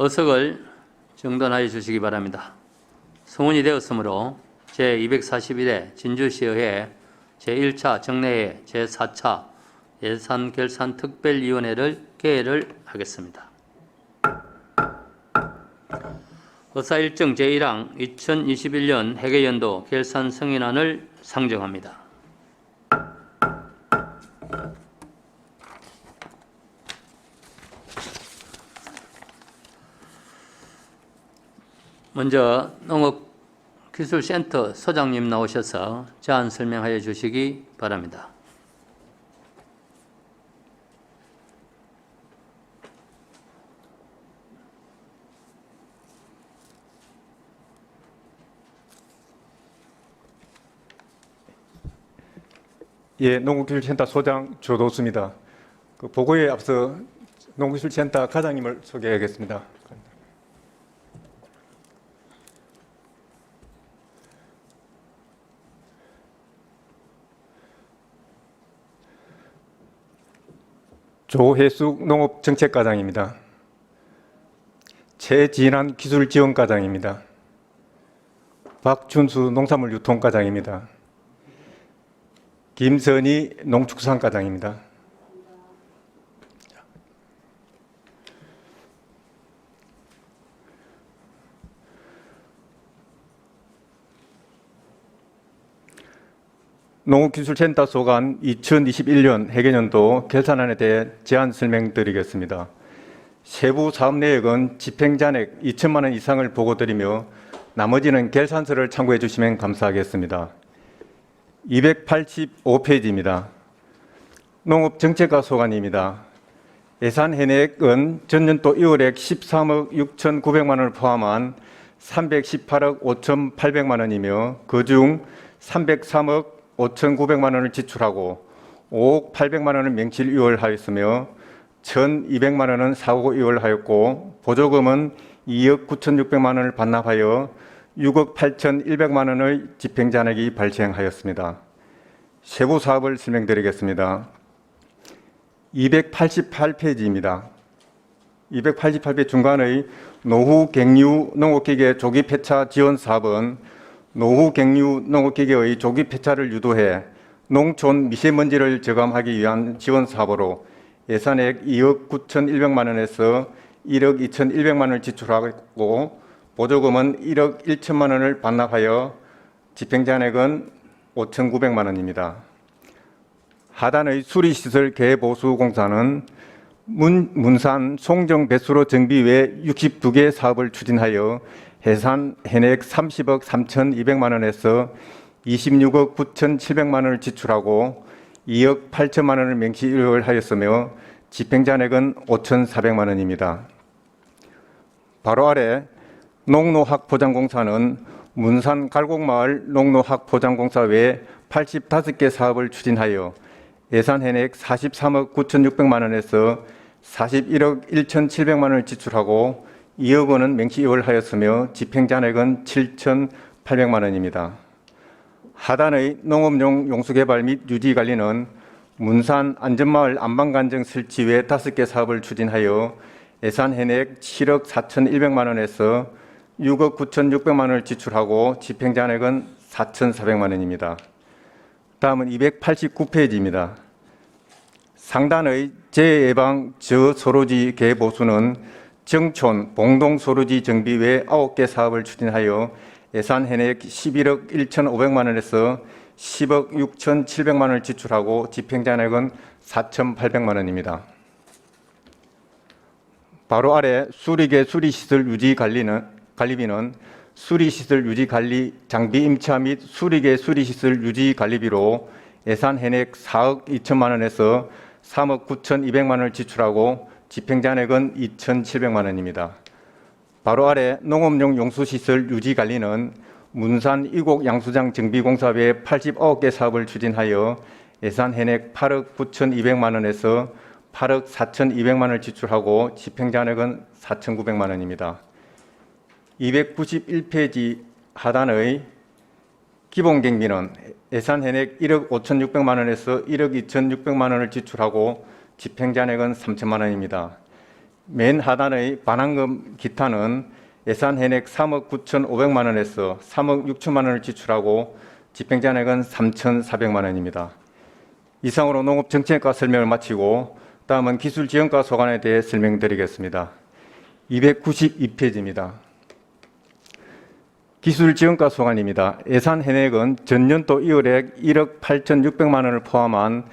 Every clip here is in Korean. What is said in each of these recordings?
어석을 정돈하여 주시기 바랍니다. 성원이 되었으므로 제241회 진주시의회 제1차 정례회 제4차 예산결산특별위원회를 개회를 하겠습니다. 의사일정 제1항 2021년 회계연도 결산 승인안을 상정합니다. 먼저 농업기술센터 소장님 나오셔서 제안 설명하여 주시기 바랍니다. 예, 농업기술센터 소장 조도수입니다. 보고에 앞서 농업기술센터 과장님을 소개하겠습니다. 조혜숙 농업정책과장입니다. 최진한 기술지원과장입니다. 박준수 농산물유통과장입니다. 김선희 농축산과장입니다. 농업기술센터 소관 2021년 회계연도 결산안에 대해 제안 설명드리겠습니다. 세부 사업 내역은 집행잔액 2천만 원 이상을 보고드리며 나머지는 결산서를 참고해 주시면 감사하겠습니다. 285페이지입니다. 농업정책과 소관입니다. 예산 현액은 전년도 2월액 13억 6,900만 원을 포함한 318억 5,800만 원이며 그중 303억 5,900만 원을 지출하고 5억 800만 원을 명실 유월하였으며 1,200만 원은 사고 유월하였고 보조금은 2억 9,600만 원을 반납하여 6억 8,100만 원의 집행잔액이 발생하였습니다. 세부 사업을 설명드리겠습니다. 288페이지입니다. 288페이지 중간의 노후갱류 농업기계 조기 폐차 지원 사업은 노후갱류 농업기계의 조기 폐차를 유도해 농촌 미세먼지를 저감하기 위한 지원 사업으로 예산액 2억 9,100만 원에서 1억 2,100만 원을 지출하고 보조금은 1억 1천만 원을 반납하여 집행잔액은 5,900만 원입니다. 하단의 수리시설 개보수공사는 문산 송정 배수로 정비 외 62개 사업을 추진하여 예산 현액 30억 3,200만 원에서 26억 9,700만 원을 지출하고 2억 8천만 원을 명시하였으며 집행잔액은 5,400만 원입니다. 바로 아래 농노학포장공사는 문산 갈곡마을 농노학포장공사 외 85개 사업을 추진하여 예산 현액 43억 9,600만 원에서 41억 1,700만 원을 지출하고 2억 원은 명시유월하였으며 집행잔액은 7,800만 원입니다. 하단의 농업용 용수개발 및 유지관리는 문산 안전마을 안방관정 설치 외 5개 사업을 추진하여 예산 현액 7억 4,100만 원에서 6억 9,600만 원을 지출하고 집행잔액은 4,400만 원입니다. 다음은 289페이지입니다. 상단의 재예방 저소로지 개보수는 정촌 봉동소로지 정비 외 9개 사업을 추진하여 예산 현액 11억 1,500만 원에서 10억 6,700만 원을 지출하고 집행잔액은 4,800만 원입니다. 바로 아래 수리계 수리시설 유지관리비는 수리시설 유지관리 장비 임차 및 수리계 수리시설 유지관리비로 예산 현액 4억 2천만 원에서 3억 9,200만 원을 지출하고 집행잔액은 2,700만 원입니다. 바로 아래 농업용 용수시설 유지관리는 문산 이곡 양수장 정비공사 외 89개 사업을 추진하여 예산 현액 8억 9,200만 원에서 8억 4,200만 원을 지출하고 집행잔액은 4,900만 원입니다. 291페이지 하단의 기본경비는 예산 현액 1억 5,600만 원에서 1억 2,600만 원을 지출하고 집행잔액은 3천만 원입니다. 맨 하단의 반환금 기타는 예산 현액 3억 9,500만 원에서 3억 6천만 원을 지출하고 집행잔액은 3,400만 원입니다. 이상으로 농업정책과 설명을 마치고 다음은 기술지원과 소관에 대해 설명드리겠습니다. 292페이지입니다. 기술지원과 소관입니다. 예산 현액은 전년도 2월액 1억 8,600만 원을 포함한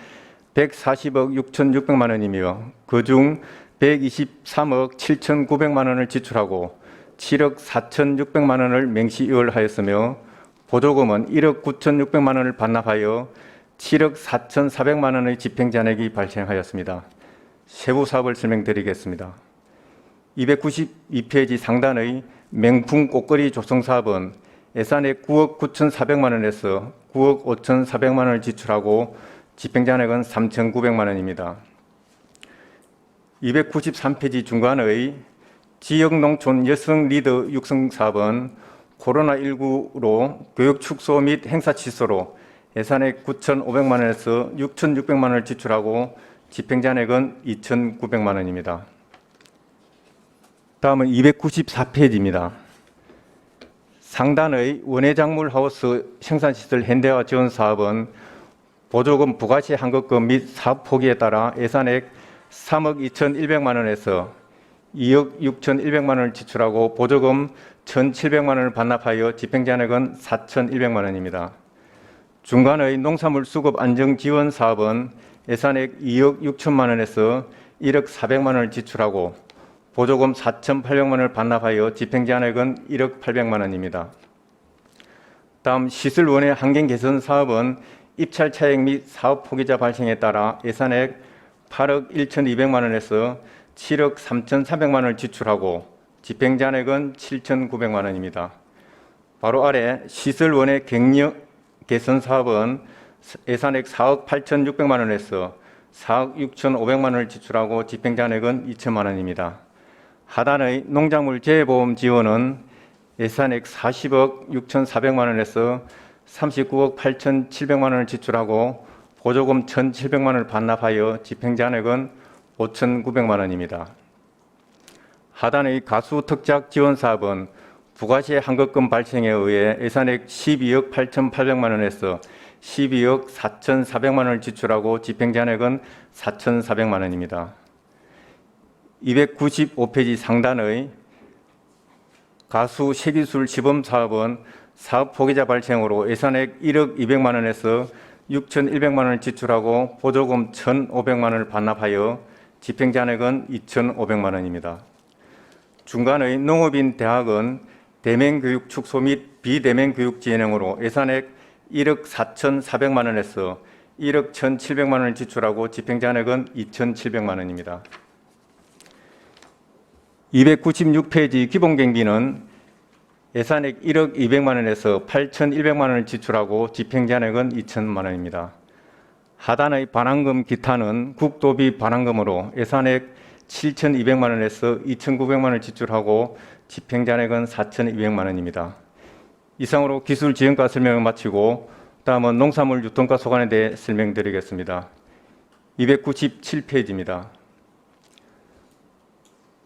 140억 6,600만 원이며 그중 123억 7,900만 원을 지출하고 7억 4,600만 원을 맹시이월하였으며 보조금은 1억 9,600만 원을 반납하여 7억 4,400만 원의 집행잔액이 발생하였습니다. 세부 사업을 설명드리겠습니다. 292페이지 상단의 맹풍 꽃거리 조성 사업은 예산액 9억 9,400만 원에서 9억 5,400만 원을 지출하고 집행잔액은 3,900만 원입니다. 293페이지 중간의 지역농촌 여성 리더 육성 사업은 코로나19로 교육 축소 및 행사 취소로 예산액 9,500만 원에서 6,600만 원을 지출하고 집행잔액은 2,900만 원입니다. 다음은 294페이지입니다. 상단의 원예작물 하우스 생산시설 현대화 지원 사업은 보조금 부가세 환급금 및 사업 포기에 따라 예산액 3억 2,100만 원에서 2억 6,100만 원을 지출하고 보조금 1,700만 원을 반납하여 집행잔액은 4,100만 원입니다. 중간의 농산물 수급 안정 지원 사업은 예산액 2억 6천만 원에서 1억 400만 원을 지출하고 보조금 4,800만 원을 반납하여 집행잔액은 1억 800만 원입니다. 다음 시설 원예 환경 개선 사업은 입찰 차액 및 사업 포기자 발생에 따라 예산액 8억 1,200만 원에서 7억 3,300만 원을 지출하고 집행잔액은 7,900만 원입니다. 바로 아래 시설 원예 격려 개선 사업은 예산액 4억 8,600만 원에서 4억 6,500만 원을 지출하고 집행잔액은 2천만 원입니다. 하단의 농작물 재해보험 지원은 예산액 40억 6,400만 원에서 39억 8,700만 원을 지출하고 보조금 1,700만 원을 반납하여 집행잔액은 5,900만 원입니다. 하단의 가수 특작 지원 사업은 부가세 환급금 발생에 의해 예산액 12억 8,800만 원에서 12억 4,400만 원을 지출하고 집행잔액은 4,400만 원입니다. 295페이지 상단의 가수 세기술 시범 사업은 사업 포기자 발생으로 예산액 1억 200만 원에서 6,100만 원을 지출하고 보조금 1,500만 원을 반납하여 집행잔액은 2,500만 원입니다. 중간의 농업인 대학은 대면교육 축소 및 비대면교육 진행으로 예산액 1억 4,400만 원에서 1억 1,700만 원을 지출하고 집행잔액은 2,700만 원입니다. 296페이지 기본경비는 예산액 1억 200만 원에서 8,100만 원을 지출하고 집행잔액은 2천만 원입니다. 하단의 반환금 기타는 국도비 반환금으로 예산액 7,200만 원에서 2,900만 원을 지출하고 집행잔액은 4,200만 원입니다. 이상으로 기술지원과 설명을 마치고 다음은 농산물 유통과 소관에 대해 설명드리겠습니다. 297페이지입니다.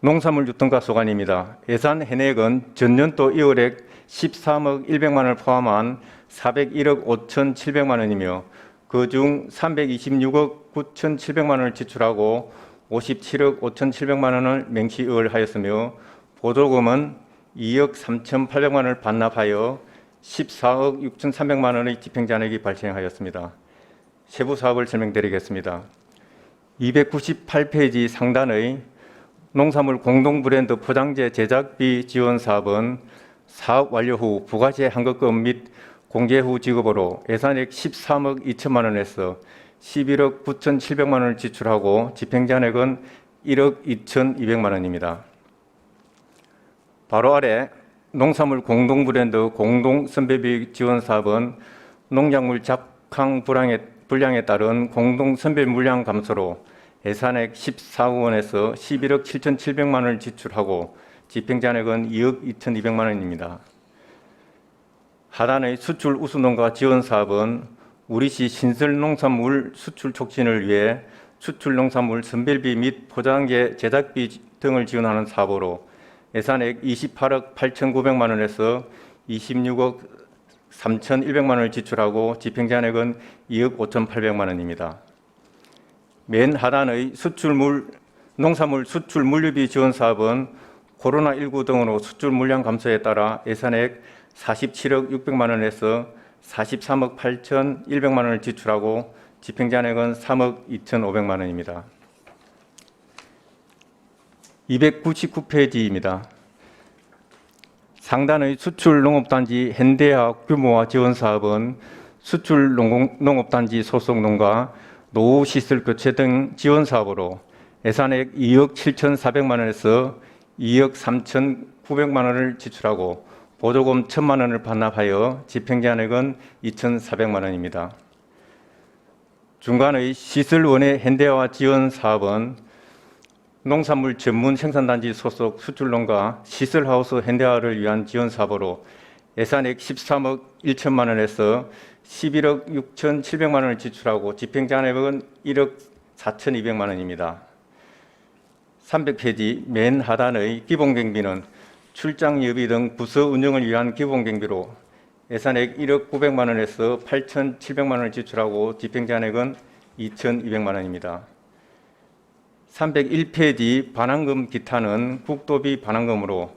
농산물 유통과 소관입니다. 예산 현액은 전년도 2월액 13억 100만 원을 포함한 401억 5,700만 원이며 그중 326억 9,700만 원을 지출하고 57억 5,700만 원을 맹시의월하였으며 보조금은 2억 3,800만 원을 반납하여 14억 6,300만 원의 집행잔액이 발생하였습니다. 세부 사업을 설명드리겠습니다. 298페이지 상단의 농산물 공동 브랜드 포장재 제작비 지원 사업은 사업 완료 후 부가세 환급금 및 공제 후 지급으로 예산액 13억 2천만 원에서 11억 9,700만 원을 지출하고 집행잔액은 1억 2,200만 원입니다. 바로 아래 농산물 공동 브랜드 공동 선배비 지원 사업은 농작물 작황 불량에 따른 공동 선배 물량 감소로 예산액 14억 원에서 11억 7,700만 원을 지출하고 집행잔액은 2억 2,200만 원입니다. 하단의 수출 우수농가 지원 사업은 우리시 신설 농산물 수출 촉진을 위해 수출 농산물 선별비 및 포장재 제작비 등을 지원하는 사업으로 예산액 28억 8,900만 원에서 26억 3,100만 원을 지출하고 집행제한액은 2억 5,800만 원입니다. 맨 하단의 농산물 수출 물류비 지원 사업은 코로나19 등으로 수출 물량 감소에 따라 예산액 47억 600만 원에서 43억 8,100만 원을 지출하고 집행제한액은 3억 2,500만 원입니다. 299페이지입니다. 상단의 수출 농업단지 현대화 규모화 지원 사업은 수출 농업단지 소속 농가 노후 시설 교체 등 지원 사업으로 예산액 2억 7,400만 원에서 2억 3,900만 원을 지출하고 보조금 1,000만 원을 반납하여 집행제한액은 2,400만 원입니다. 중간의 시설원의 현대화 지원 사업은 농산물 전문 생산단지 소속 수출농가 시설하우스 현대화를 위한 지원 사업으로 예산액 13억 1천만 원에서 11억 6,700만 원을 지출하고 집행제한액은 1억 4,200만 원입니다. 300페이지 맨 하단의 기본경비는 출장여비 등 부서 운영을 위한 기본경비로 예산액 1억 900만 원에서 8,700만 원을 지출하고 집행제한액은 2,200만 원입니다. 301페이지 반환금 기타는 국도비 반환금으로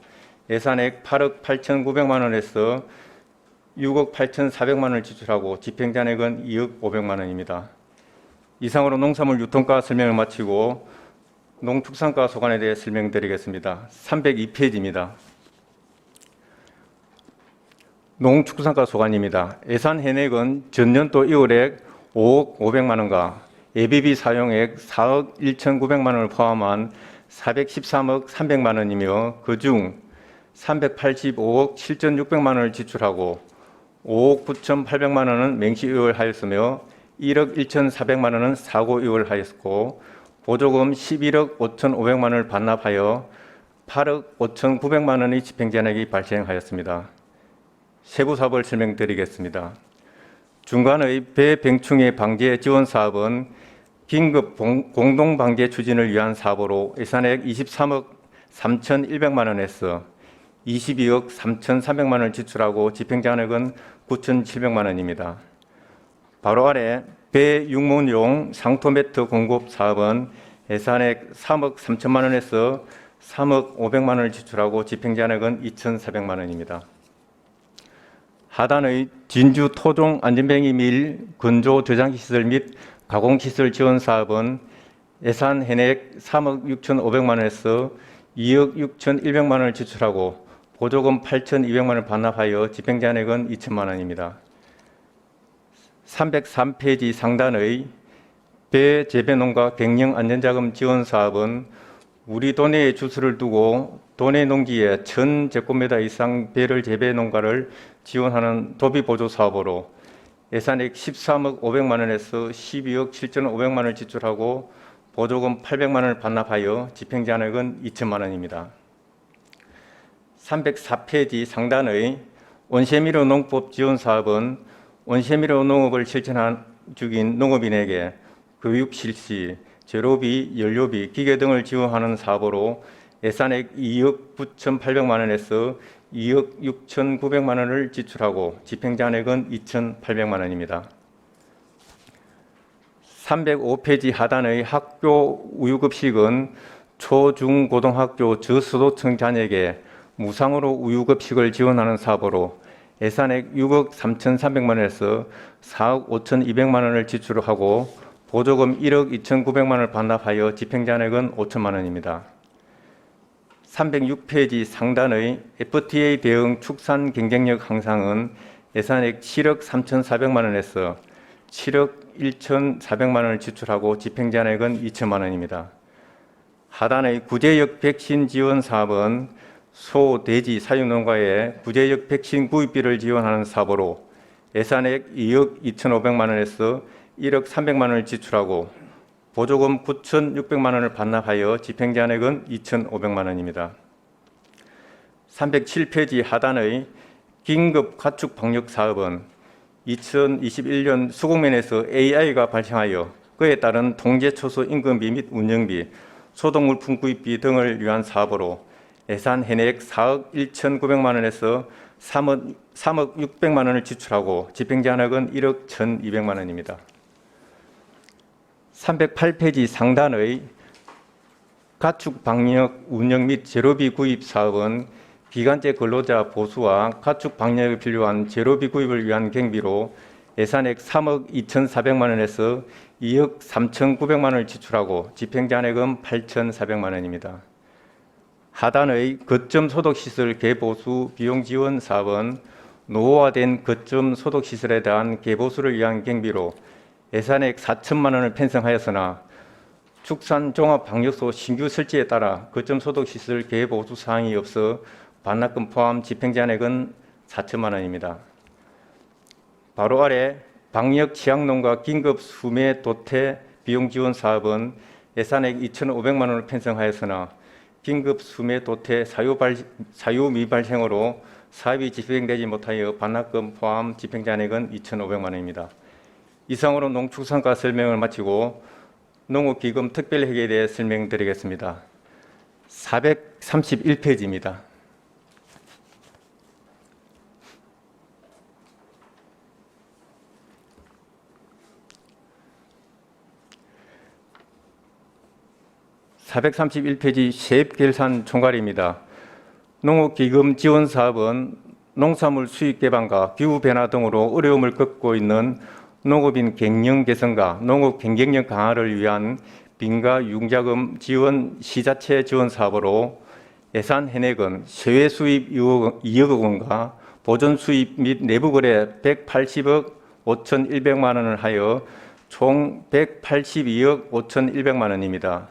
예산액 8억 8,900만 원에서 6억 8,400만 원을 지출하고 집행제한액은 2억 500만 원입니다. 이상으로 농산물 유통가 설명을 마치고 농축산가 소관에 대해 설명드리겠습니다. 302페이지입니다. 농축산가 소관입니다. 예산 현액은 전년도 2월액 5억 500만 원과 예비비 사용액 4억 1,900만 원을 포함한 413억 300만 원이며 그중 385억 7,600만 원을 지출하고 5억 9,800만 원은 맹시 의결하였으며 1억 1,400만 원은 사고 의결하였고 보조금 11억 5,500만 원을 반납하여 8억 5,900만 원의 집행제한액이 발생하였습니다. 세부 사업을 설명드리겠습니다. 중간의 배병충해 방제 지원 사업은 긴급 공동방제 추진을 위한 사업으로 예산액 23억 3,100만 원에서 22억 3,300만 원을 지출하고 집행제한액은 9,700만 원입니다. 바로 아래 배육문용 상토매트 공급 사업은 예산액 3억 3천만 원에서 3억 500만 원을 지출하고 집행제한액은 2,400만 원입니다. 하단의 진주 토종 안전뱅이 밀 건조 저장기 시설 및 가공시설 지원 사업은 예산 현액 3억 6,500만 원에서 2억 6,100만 원을 지출하고 보조금 8,200만 원을 반납하여 집행제한액은 2천만 원입니다. 303페이지 상단의 배 재배농가 갱령 안전자금 지원 사업은 우리 도내에 주소를 두고 도내 농지에 1,000제곱미터 이상 배를 재배농가를 지원하는 도비보조 사업으로 예산액 13억 500만 원에서 12억 7,500만 원을 지출하고 보조금 800만 원을 반납하여 집행제한액은 2천만 원입니다. 304페이지 상단의 온세미로 농법 지원 사업은 온세미로 농업을 실천 중인 농업인에게 교육 실시, 재료비, 연료비, 기계 등을 지원하는 사업으로 예산액 2억 9,800만 원에서 2억 6,900만 원을 지출하고 집행제한액은 2,800만 원입니다. 305페이지 하단의 학교 우유급식은 초, 중, 고등학교 저소득층 자녀에게 무상으로 우유급식을 지원하는 사업으로 예산액 6억 3,300만 원에서 4억 5,200만 원을 지출하고 보조금 1억 2,900만 원을 반납하여 집행제한액은 5천만 원입니다. 306페이지 상단의 FTA 대응 축산 경쟁력 향상은 예산액 7억 3,400만 원에서 7억 1,400만 원을 지출하고 집행제한액은 2천만 원입니다. 하단의 구제역 백신 지원 사업은 소, 돼지 사육농가에 구제역 백신 구입비를 지원하는 사업으로 예산액 2억 2,500만 원에서 1억 300만 원을 지출하고 보조금 9,600만 원을 반납하여 집행제한액은 2,500만 원입니다. 307페이지 하단의 긴급 가축 방역 사업은 2021년 수공면에서 AI가 발생하여 그에 따른 통제 초소 임금비 및 운영비, 소독물 품구입비 등을 위한 사업으로 예산 현액 4억 1,900만 원에서 3억 600만 원을 지출하고 집행제한액은 1억 1,200만 원입니다. 308페이지 상단의 가축 방역 운영 및 재료비 구입 사업은 기간제 근로자 보수와 가축 방역에 필요한 재료비 구입을 위한 경비로 예산액 3억 2,400만 원에서 2억 3,900만 원을 지출하고 집행제한액은 8,400만 원입니다. 하단의 거점 소독시설 개보수 비용 지원 사업은 노후화된 거점 소독시설에 대한 개보수를 위한 경비로 예산액 4천만 원을 편성하였으나 축산종합방역소 신규 설치에 따라 거점 소독시설 개보수 사항이 없어 반납금 포함 집행제한액은 4천만 원입니다. 바로 아래 방역 치약농가 긴급 수매 도태 비용 지원 사업은 예산액 2,500만 원을 편성하였으나 긴급 수매 도태 사유 미발생으로 사업이 집행되지 못하여 반납금 포함 집행제한액은 2,500만 원입니다. 이상으로 농축산가 설명을 마치고 농업기금 특별회계에 대해 설명드리겠습니다. 431페이지입니다. (431페이지) 세입결산 총괄입니다. 농업기금 지원 사업은 농산물 수익 개방과 기후 변화 등으로 어려움을 겪고 있는 농업인 경영 개선과 농업 경쟁력 강화를 위한 빈과 융자금 지원 시자체 지원 사업으로 예산 현액은 세외 수입 2억 원과 보존 수입 및 내부 거래 180억 5,100만 원을 하여 총 182억 5,100만 원입니다.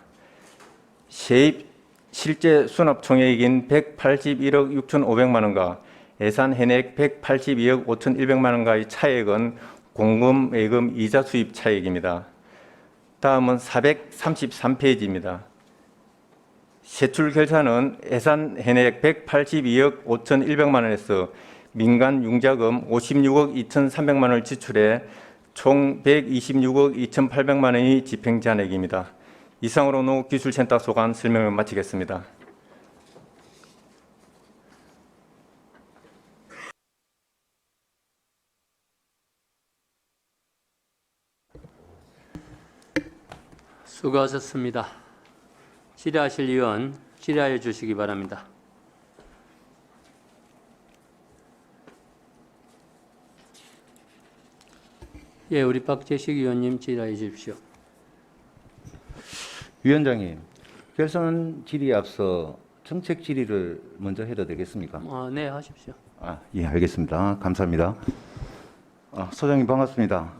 세입 실제 수납 총액인 181억 6,500만 원과 예산 현액 182억 5,100만 원과의 차액은 공금, 예금, 이자 수입 차익입니다. 다음은 433페이지입니다. 세출 결산은 예산 현액 182억 5,100만 원에서 민간 융자금 56억 2,300만 원을 지출해 총 126억 2,800만 원의 집행제한액입니다. 이상으로 농업기술센터 소관 설명을 마치겠습니다. 수고하셨습니다. 질의하실 위원 질의하여 주시기 바랍니다. 예, 우리 박재식 의원님 질의해 주십시오. 위원장님, 결선 질의에 앞서 정책 질의를 먼저 해도 되겠습니까? 네, 하십시오. 예, 알겠습니다. 감사합니다. 소장님 반갑습니다.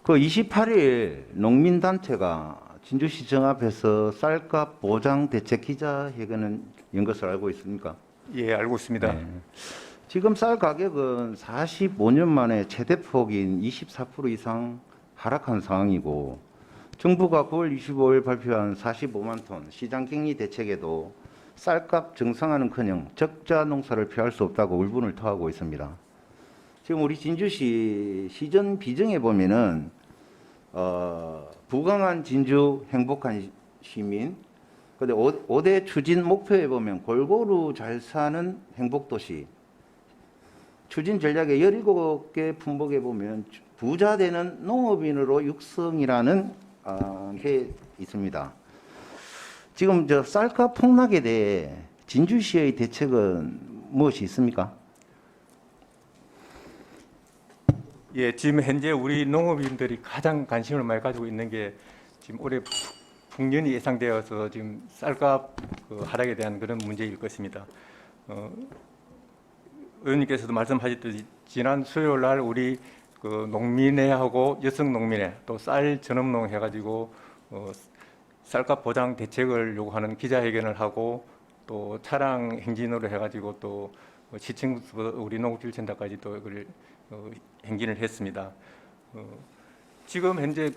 그 28일 농민단체가 진주시청 앞에서 쌀값 보장 대책 기자회견을 연 것을 알고 있습니까? 예, 알고 있습니다. 네. 지금 쌀 가격은 45년 만에 최대폭인 24% 이상 하락한 상황이고 정부가 9월 25일 발표한 45만 톤 시장격리 대책에도 쌀값 정상화는커녕 적자 농사를 피할 수 없다고 울분을 토하고 있습니다. 지금 우리 진주시 시전 비정에 보면은 부강한 진주 행복한 시민, 근데 5대 추진 목표에 보면 골고루 잘 사는 행복도시, 추진 전략의 17개 품목에 보면 부자 되는 농업인으로 육성이라는 게 있습니다. 지금 저 쌀값 폭락에 대해 진주시의 대책은 무엇이 있습니까? 예, 지금 현재 우리 농업인들이 가장 관심을 많이 가지고 있는 게 지금 올해 풍년이 예상되어서 지금 쌀값 하락에 대한 그런 문제일 것입니다. 의원님께서도 말씀하셨듯이 지난 수요일 날 우리 농민회하고 여성 농민회 또 쌀 전업농 해가지고 쌀값 보장 대책을 요구하는 기자회견을 하고 또 차량 행진으로 해가지고 또 시청부터 우리 농업기술센터까지 또 그걸 행진을 했습니다. 지금 현재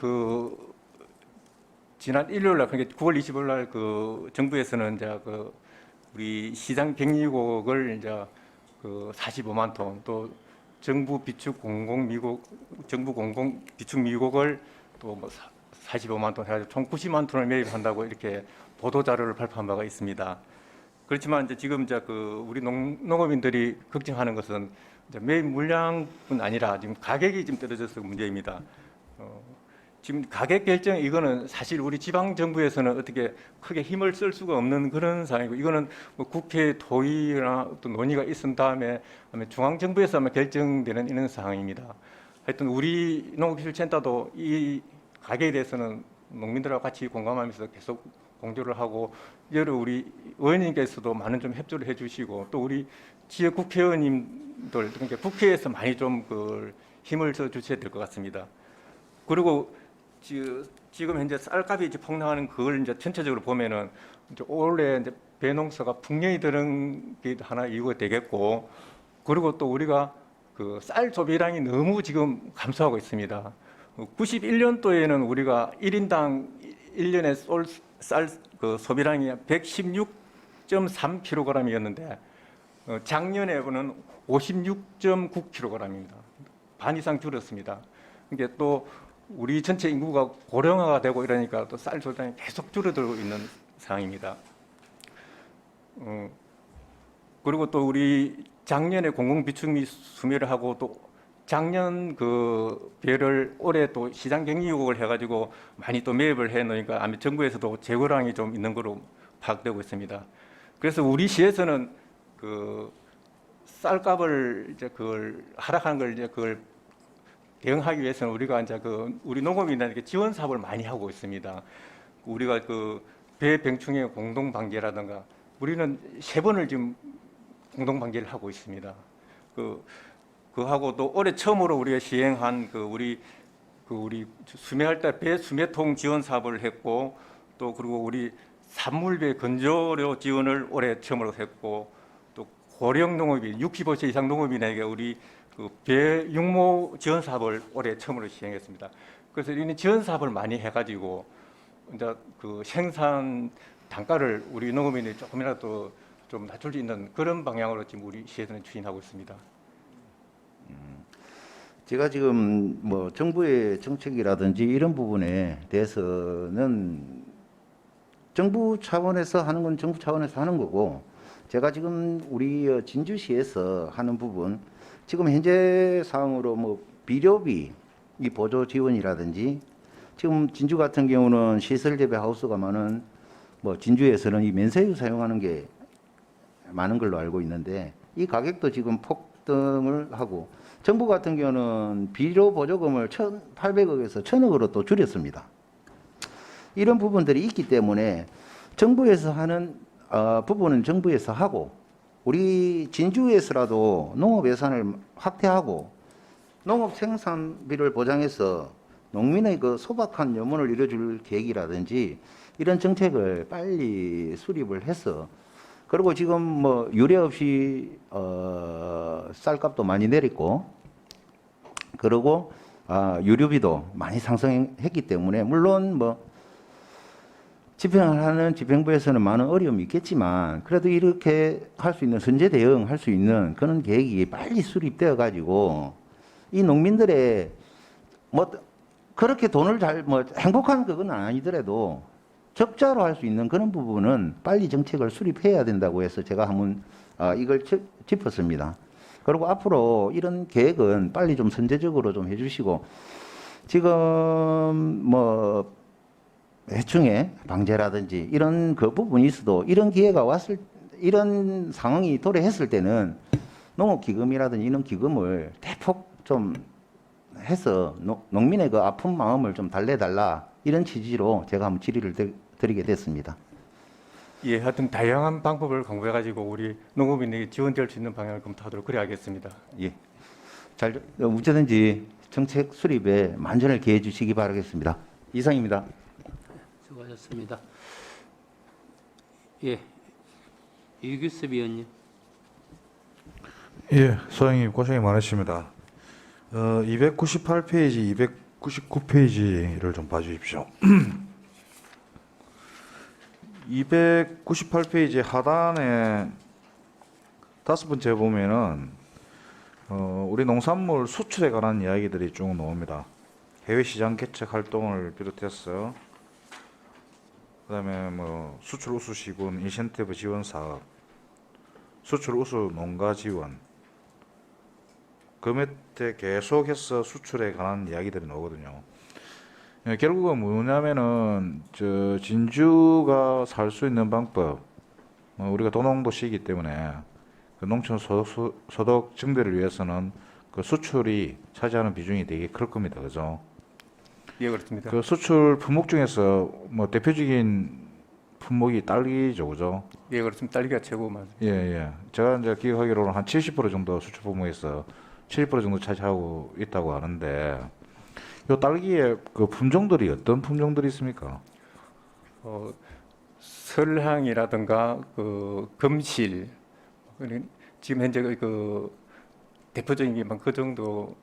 지난 일요일 날, 그러니까 9월 25일 날 정부에서는 이제 우리 시장 격리국을 이제 45만 톤, 또 정부 비축 공공 미국, 정부 공공 비축 미국을 또 45만 톤 해가지고 총 90만 톤을 매입한다고 이렇게 보도 자료를 발표한 바가 있습니다. 그렇지만 이제 지금 이제 그 우리 농업인들이 걱정하는 것은 이제 매입 물량뿐 아니라 지금 가격이 지금 떨어져서 문제입니다. 지금 가격 결정 이거는 사실 우리 지방 정부에서는 어떻게 크게 힘을 쓸 수가 없는 그런 상황이고 이거는 뭐 국회 토의나 어떤 논의가 있은 다음에 중앙 정부에서 아마 결정되는 이런 상황입니다. 하여튼 우리 농업기술센터도 이 가격에 대해서는 농민들하고 같이 공감하면서 계속 공조를 하고 여러 우리 의원님께서도 많은 좀 협조를 해주시고 또 우리 지역 국회의원님들 그러니까 국회에서 많이 좀 그 힘을 써 주셔야 될 것 같습니다. 그리고 지금 현재 쌀값이 이제 폭락하는 그걸 이제 전체적으로 보면은 이제 올해 이제 배농사가 풍년이 들은 게 하나 이유가 되겠고, 그리고 또 우리가 그 쌀 소비량이 너무 지금 감소하고 있습니다. 91년도에는 우리가 1인당 1년에 쌀 그 소비량이 116.3kg이었는데 작년에는 56.9kg입니다. 반 이상 줄었습니다. 이게 또 우리 전체 인구가 고령화가 되고 이러니까 또 쌀 소비량이 계속 줄어들고 있는 상황입니다. 그리고 또 우리 작년에 공공비축 및 수매를 하고 또 작년 그 배를 올해 또 시장 격리유곡을 해가지고 많이 또 매입을 해 놓으니까 아마 정부에서도 재고량이 좀 있는 거로 파악되고 있습니다. 그래서 우리 시에서는 그 쌀값을 이제 그걸 하락하는 걸 이제 그걸 대응하기 위해서는 우리가 이제 그 우리 농업인들에게 지원 사업을 많이 하고 있습니다. 우리가 그 배병충해 공동 방제라든가 우리는 3번을 지금 공동 방제를 하고 있습니다. 그하고 또 올해 처음으로 우리가 시행한 우리 수매할 때 배 수매통 지원 사업을 했고 또 그리고 우리 산물배 건조료 지원을 올해 처음으로 했고 또 고령 농업인 65세 이상 농업인에게 우리 배 육모 지원 사업을 올해 처음으로 시행했습니다. 그래서 이런 지원 사업을 많이 해가지고 이제 그 생산 단가를 우리 농업인이 조금이라도 좀 낮출 수 있는 그런 방향으로 지금 우리 시에서는 추진하고 있습니다. 제가 지금 뭐 정부의 정책이라든지 이런 부분에 대해서는 정부 차원에서 하는 건 정부 차원에서 하는 거고, 제가 지금 우리 진주시에서 하는 부분, 지금 현재 상황으로 뭐 비료비 이 보조 지원이라든지, 지금 진주 같은 경우는 시설 재배 하우스가 많은 뭐 진주에서는 이 면세유 사용하는 게 많은 걸로 알고 있는데 이 가격도 지금 폭등을 하고, 정부 같은 경우는 비료 보조금을 1,800억에서 1,000억으로 또 줄였습니다. 이런 부분들이 있기 때문에 정부에서 하는 부분은 정부에서 하고, 우리 진주에서라도 농업 예산을 확대하고 농업 생산비를 보장해서 농민의 그 소박한 염원을 이뤄줄 계획이라든지 이런 정책을 빨리 수립을 해서, 그리고 지금 뭐 유례 없이 쌀값도 많이 내렸고, 그리고 유류비도 많이 상승했기 때문에 물론 뭐 집행을 하는 집행부에서는 많은 어려움이 있겠지만 그래도 이렇게 할 수 있는 선제 대응할 수 있는 그런 계획이 빨리 수립되어 가지고 이 농민들의 뭐 그렇게 돈을 잘 뭐 행복한 그건 아니더라도 적자로 할 수 있는 그런 부분은 빨리 정책을 수립해야 된다고 해서 제가 한번 이걸 짚었습니다. 그리고 앞으로 이런 계획은 빨리 좀 선제적으로 좀 해주시고, 지금 뭐 해충의 방제라든지 이런 그 부분이 있어도 이런 기회가 이런 상황이 도래했을 때는 농업기금이라든지 이런 기금을 대폭 좀 해서 농민의 그 아픈 마음을 좀 달래달라, 이런 취지로 제가 한번 질의를 드리게 됐습니다. 예, 하여튼 다양한 방법을 강구해가지고 우리 농업인에게 지원될 수 있는 방향을 검토하도록 그래야겠습니다. 예, 어쨌든지 정책 수립에 만전을 기해 주시기 바라겠습니다. 이상입니다. 수고하셨습니다. 예, 이규섭 위원님. 예, 소장님 고생이 많으십니다. 298페이지, 299페이지를 좀 봐주십시오. 298페이지 하단에 5번째 보면은 우리 농산물 수출에 관한 이야기들이 쭉 나옵니다. 해외 시장 개척 활동을 비롯해서 그다음에 뭐 수출 우수 시군 인센티브 지원 사업, 수출 우수 농가 지원 그 밑에 계속해서 수출에 관한 이야기들이 나오거든요. 예, 결국은 뭐냐면은 저 진주가 살 수 있는 방법, 우리가 도농도시이기 때문에 그 농촌 소득 증대를 위해서는 그 수출이 차지하는 비중이 되게 클 겁니다, 그죠? 예, 그렇습니다. 그 수출 품목 중에서 뭐 대표적인 품목이 딸기죠, 그죠? 예, 그렇습니다. 딸기가 최고 맞습니다. 예, 예. 제가 이제 기억하기로는 한 70% 정도 수출 품목에서 70% 정도 차지하고 있다고 하는데, 요 딸기의 그 품종들이 어떤 품종들이 있습니까? 설향이라든가 그 금실, 지금 현재 그 대표적인 게 그 정도.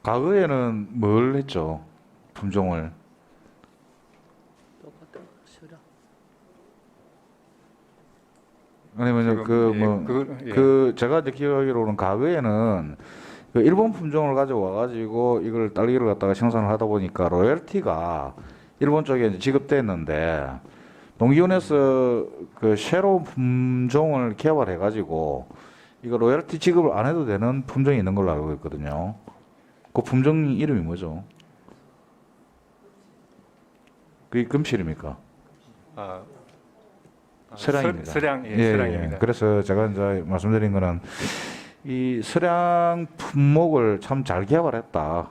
과거에는 뭘 했죠? 품종을. 아니면 그 제가 이제 기억하기로는 과거에는 그 일본 품종을 가져와 가지고 이걸 딸기를 갖다가 생산을 하다 보니까 로열티가 일본 쪽에 이제 지급됐는데 농기원에서 그 새로운 품종을 개발해 가지고 이거 로열티 지급을 안 해도 되는 품종이 있는 걸로 알고 있거든요. 그 품종 이름이 뭐죠? 그게 금실입니까? 서량입니다. 서량, 예, 서량입니다. 그래서 제가 이제 말씀드린 거는 이 서량 품목을 참 잘 개발했다.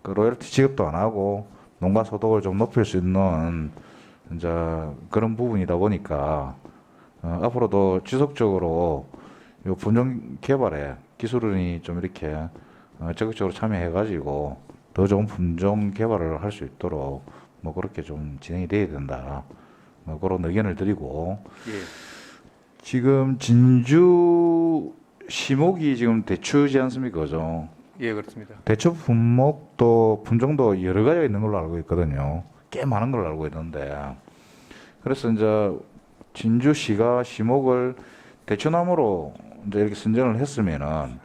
그 로열티 지급도 안 하고 농가 소득을 좀 높일 수 있는 이제 그런 부분이다 보니까 앞으로도 지속적으로 이 품종 개발에 기술원이 좀 이렇게 적극적으로 참여해가지고 더 좋은 품종 개발을 할 수 있도록 뭐 그렇게 좀 진행이 돼야 된다. 뭐 그런 의견을 드리고 예. 지금 진주 시목이 지금 대추지 않습니까, 그죠? 예, 그렇습니다. 대추 품목도 품종도 여러 가지가 있는 걸로 알고 있거든요. 꽤 많은 걸로 알고 있는데 그래서 이제 진주시가 시목을 대추나무로 이제 이렇게 선정을 했으면은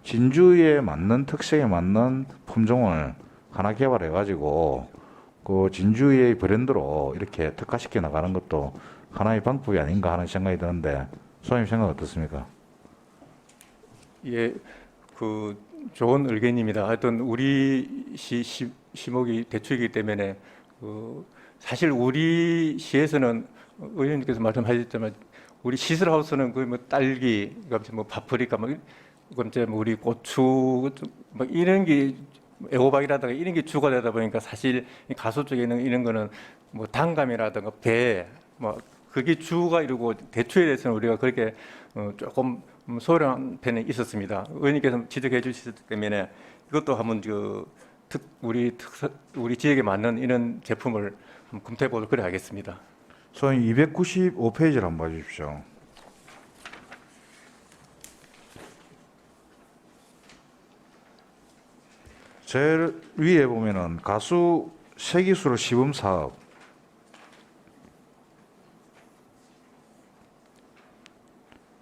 진주에 맞는 특색에 맞는 품종을 하나 개발해 가지고 그 진주의 브랜드로 이렇게 특화시켜 나가는 것도 하나의 방법이 아닌가 하는 생각이 드는데 소장님 생각 어떻습니까? 예, 그 좋은 의견입니다. 하여튼 우리 시목이 대추이기 때문에 사실 우리 시에서는 의원님께서 말씀하셨지만 우리 시슬하우스는 거의 뭐 딸기, 그다음에 뭐 파프리카, 뭐 그다음에 뭐 우리 고추, 뭐 이런 게 애호박이라든가 이런 게 주가 되다 보니까 사실 가수 쪽에 있는 이런 거는 뭐 단감이라든가 배, 뭐 그게 주가 이루고 대추에 대해서는 우리가 그렇게 조금 소홀한 편에 있었습니다. 의원님께서 지적해 주셨기 때문에 이것도 한번 우리 지역에 맞는 이런 제품을 한번 검토해 보도록 그래 하겠습니다. 소장님 295페이지를 한번 봐주십시오. 제일 위에 보면은 가수 세기술 시범 사업.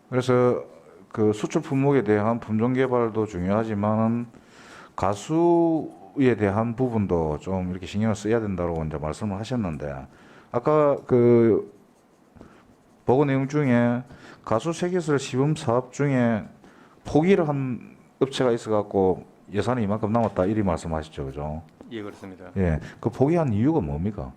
그래서 그 수출 품목에 대한 품종 개발도 중요하지만은 가수에 대한 부분도 좀 이렇게 신경을 써야 된다고 이제 말씀을 하셨는데 아까 그 보고 내용 중에 가수 세기술 시범 사업 중에 포기를 한 업체가 있어 갖고 예산이 이만큼 남았다 이리 말씀하셨죠, 그죠? 예, 그렇습니다. 예, 그 포기한 이유가 뭡니까?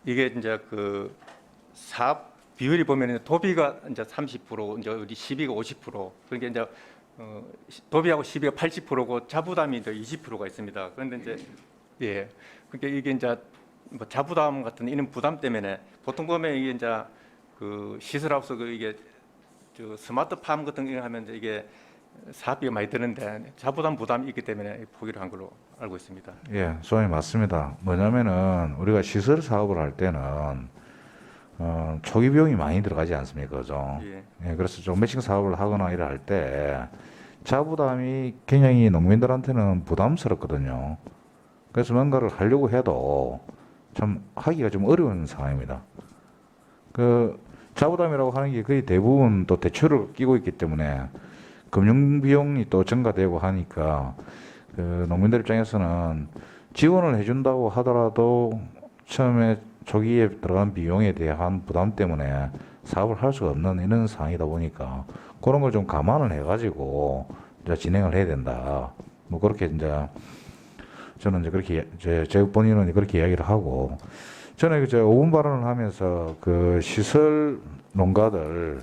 이게 이제 그 사업 비율이 보면 도비가 이제 30%, 이제 우리 시비가 50%, 그러니까 이제 도비하고 시비가 80%고 자부담이 이제 20%가 있습니다. 그런데 이제 예, 그러니까 이게 이제 뭐 자부담 같은 이런 부담 때문에 보통 보면 이게 이제 그 시설하우스 이게 저 스마트팜 같은 거 하면 이제 이게 사업비가 많이 드는데 자부담 부담이 있기 때문에 포기를 한 걸로 알고 있습니다. 예, 소장님 맞습니다. 뭐냐면은 우리가 시설 사업을 할 때는 초기 비용이 많이 들어가지 않습니까, 그죠? 예. 예, 그래서 좀 매칭 사업을 하거나 이럴 때 자부담이 굉장히 농민들한테는 부담스럽거든요. 그래서 뭔가를 하려고 해도 참 하기가 좀 어려운 상황입니다. 그 자부담이라고 하는 게 거의 대부분 또 대출을 끼고 있기 때문에 금융 비용이 또 증가되고 하니까 그 농민들 입장에서는 지원을 해준다고 하더라도 처음에 초기에 들어간 비용에 대한 부담 때문에 사업을 할 수가 없는 이런 상황이다 보니까 그런 걸 좀 감안을 해가지고 이제 진행을 해야 된다. 뭐 그렇게 이제 저는 이제 그렇게 제 본인은 그렇게 이야기를 하고 저는 이제 5분 발언을 하면서 그 시설 농가들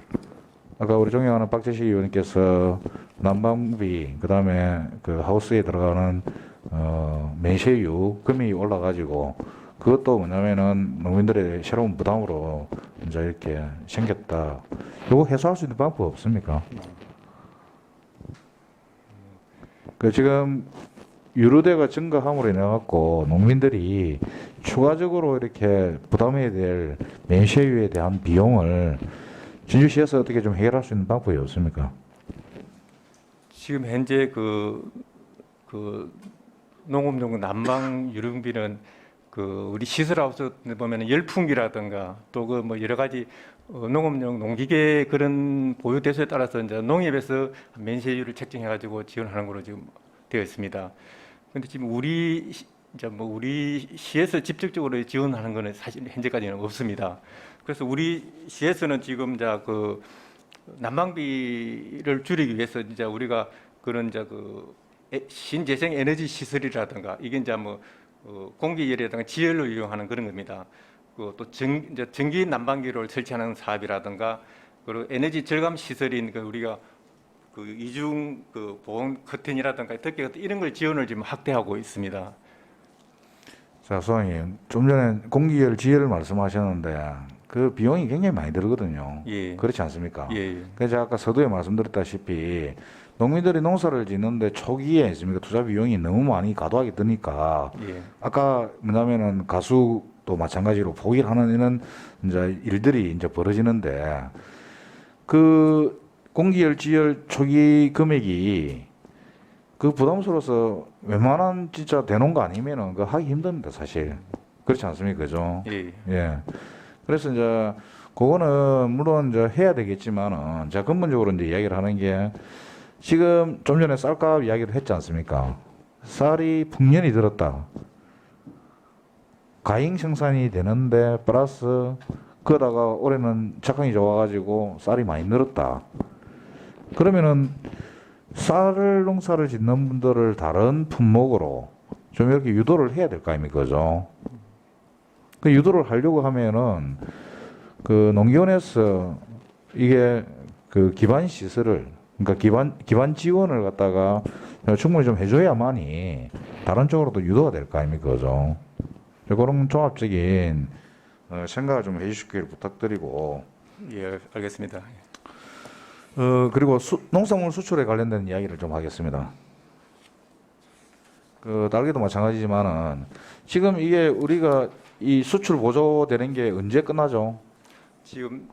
아까 우리 존경하는 박재식 의원님께서 난방비 그다음에 그 하우스에 들어가는 매세유 금이 올라가지고 그것도 뭐냐면은 농민들의 새로운 부담으로 이제 이렇게 생겼다. 이거 해소할 수 있는 방법 없습니까? 그 지금 유류대가 증가함으로 인해 갖고 농민들이 추가적으로 이렇게 부담해야 될 매세유에 대한 비용을 진주시에서 어떻게 좀 해결할 수 있는 방법이 없습니까? 지금 현재 농업용 난방 유류비는 그 우리 시설하우스 보면은 열풍기라든가 또 그 뭐 여러 가지 농업용 농기계 그런 보유 대수에 따라서 이제 농협에서 면세율을 책정해가지고 지원하는 걸로 지금 되어 있습니다. 근데 지금 이제 뭐 우리 시에서 직접적으로 지원하는 거는 사실 현재까지는 없습니다. 그래서 우리 시에서는 지금 이제 그 난방비를 줄이기 위해서 이제 우리가 그런 이제 그 신재생 에너지 시설이라든가 이게 이제 뭐 공기열이라든가 지열로 이용하는 그런 겁니다. 또 이제 전기 난방기를 설치하는 사업이라든가 그리고 에너지 절감 시설인 그 우리가 그 이중 그 보온 커튼이라든가 덮개 같은 이런 걸 지원을 지금 확대하고 있습니다. 자, 소장님, 좀 전에 공기열, 지열 말씀하셨는데 그 비용이 굉장히 많이 들거든요. 예. 그렇지 않습니까? 예. 그래서 아까 서두에 말씀드렸다시피 농민들이 농사를 짓는데 초기에 있습니까? 투자 비용이 너무 많이 과도하게 드니까 예. 아까 뭐냐면은 가수도 마찬가지로 포기를 하는 이런 이제 일들이 이제 벌어지는데 그 공기열, 지열 초기 금액이 그 부담스러워서 웬만한 진짜 대농가 아니면은 그 하기 힘듭니다, 사실. 그렇지 않습니까? 그죠? 예. 예. 그래서 이제 그거는 물론 이제 해야 되겠지만은 제가 근본적으로 이제 이야기를 하는 게 지금 좀 전에 쌀값 이야기를 했지 않습니까? 쌀이 풍년이 들었다. 과잉 생산이 되는데 플러스 그러다가 올해는 작황이 좋아가지고 쌀이 많이 늘었다. 그러면은 쌀 농사를 짓는 분들을 다른 품목으로 좀 이렇게 유도를 해야 될 거 아닙니까? 그죠? 그 유도를 하려고 하면은 그 농기원에서 이게 그 기반 시설을 그러니까 기반 지원을 갖다가 충분히 좀 해줘야만이 다른 쪽으로도 유도가 될 거 아닙니까? 그죠? 그런 종합적인 생각을 좀 해주시기를 부탁드리고 예, 알겠습니다. 그리고 농산물 수출에 관련된 이야기를 좀 하겠습니다. 그 딸기도 마찬가지지만은 지금 이게 우리가 이 수출 보조되는 게 언제 끝나죠? 지금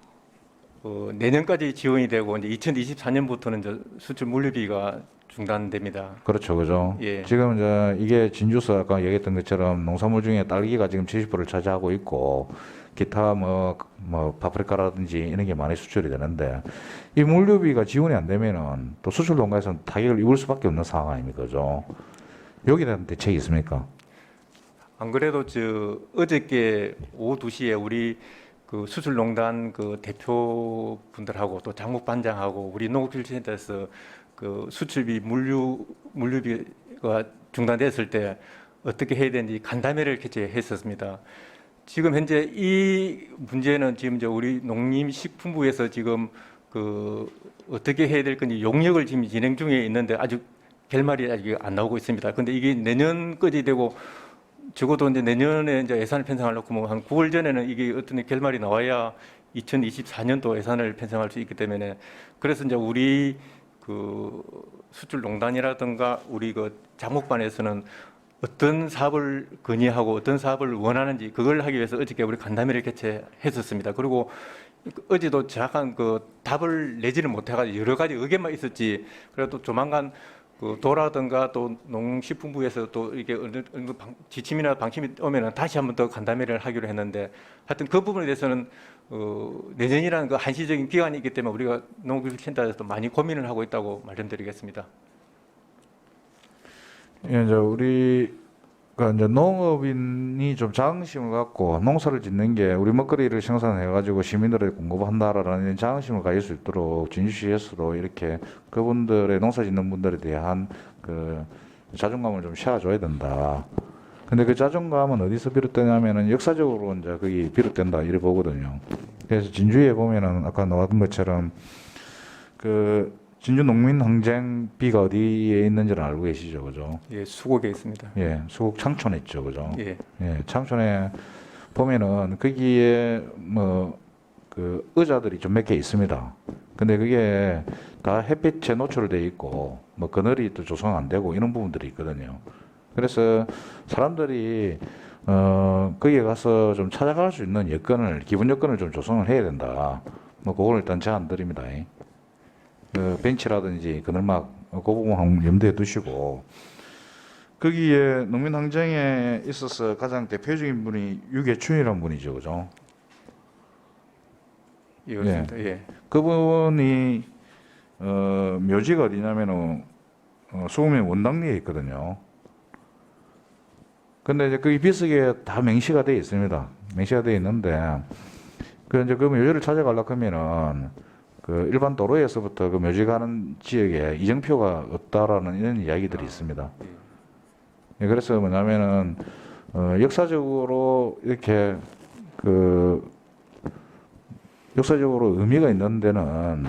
내년까지 지원이 되고 이제 2024년부터는 이제 수출 물류비가 중단됩니다. 그렇죠, 그죠? 예. 지금 이제 이게 진주서 아까 얘기했던 것처럼 농산물 중에 딸기가 지금 70%를 차지하고 있고 기타 뭐 파프리카라든지 이런 게 많이 수출이 되는데 이 물류비가 지원이 안 되면은 또 수출 농가에서는 타격을 입을 수밖에 없는 상황 아닙니까, 그죠? 여기에 대한 대책이 있습니까? 안 그래도 어저께 오후 2시에 우리 그 수출농단 그 대표분들하고 또 장목반장하고 우리 농업기술센터에서 그 수출비 물류비가 중단됐을 때 어떻게 해야 되는지 간담회를 개최했었습니다. 지금 현재 이 문제는 지금 우리 농림식품부에서 지금 그 어떻게 해야 될 건지 용역을 지금 진행 중에 있는데 아직 결말이 아직 안 나오고 있습니다. 근데 이게 내년까지 되고 적어도 이제 내년에 이제 예산을 편성하려고 뭐 한 9월 전에는 이게 어떤 결말이 나와야 2024년도 예산을 편성할 수 있기 때문에 그래서 이제 우리 그 수출농단이라든가 우리 그 장목반에서는 어떤 사업을 건의하고 어떤 사업을 원하는지 그걸 하기 위해서 어저께 우리 간담회를 개최했었습니다. 그리고 어제도 정확한 그 답을 내지는 못해가지고 여러 가지 의견만 있었지. 그래도 조만간 그 도라든가 또 농식품부에서 또 이게 어느 지침이나 방침이 오면은 다시 한번 더 간담회를 하기로 했는데 하여튼 그 부분에 대해서는 내년이라는 그 한시적인 기간이 있기 때문에 우리가 농업기술센터에서도 많이 고민을 하고 있다고 말씀드리겠습니다. 예, 이제 우리가 이제 농업인이 좀 자긍심을 갖고 농사를 짓는 게 우리 먹거리를 생산해가지고 시민들에게 공급한다라는 자긍심을 가질 수 있도록 진주시에서도 이렇게 그분들의 농사 짓는 분들에 대한 그 자존감을 좀 세워줘야 된다. 근데 그 자존감은 어디서 비롯되냐면은 역사적으로 이제 그게 비롯된다 이래 보거든요. 그래서 진주에 보면은 아까 나왔던 것처럼 그 진주 농민항쟁비가 어디에 있는지를 알고 계시죠, 그죠? 예, 수곡에 있습니다. 예, 수국 창촌에 있죠, 그죠? 예, 예, 창촌에 보면은 거기에 뭐 그 의자들이 좀 몇 개 있습니다. 근데 그게 다 햇빛에 노출돼 있고 뭐 그늘이 또 조성 안 되고 이런 부분들이 있거든요. 그래서 사람들이 거기에 가서 좀 찾아갈 수 있는 여건을 기본 여건을 좀 조성을 해야 된다. 뭐 그걸 일단 제안 드립니다. 그 벤치라든지 그늘막 그 부분 염두에 두시고 거기에 농민항쟁에 있어서 가장 대표적인 분이 유계춘이라는 분이죠, 그죠? 예, 그렇습니다. 예. 그분이 묘지가 어디냐면은 수구면 원당리에 있거든요. 근데 이제 거기 비석에 다 명시가 되어 있습니다. 명시가 되어 있는데 그 이제 그 묘지를 찾아가려고 하면은 그 일반 도로에서부터 그 묘지 가는 지역에 이정표가 없다라는 이런 이야기들이 있습니다. 예, 그래서 뭐냐면은 역사적으로 이렇게 그 역사적으로 의미가 있는 데는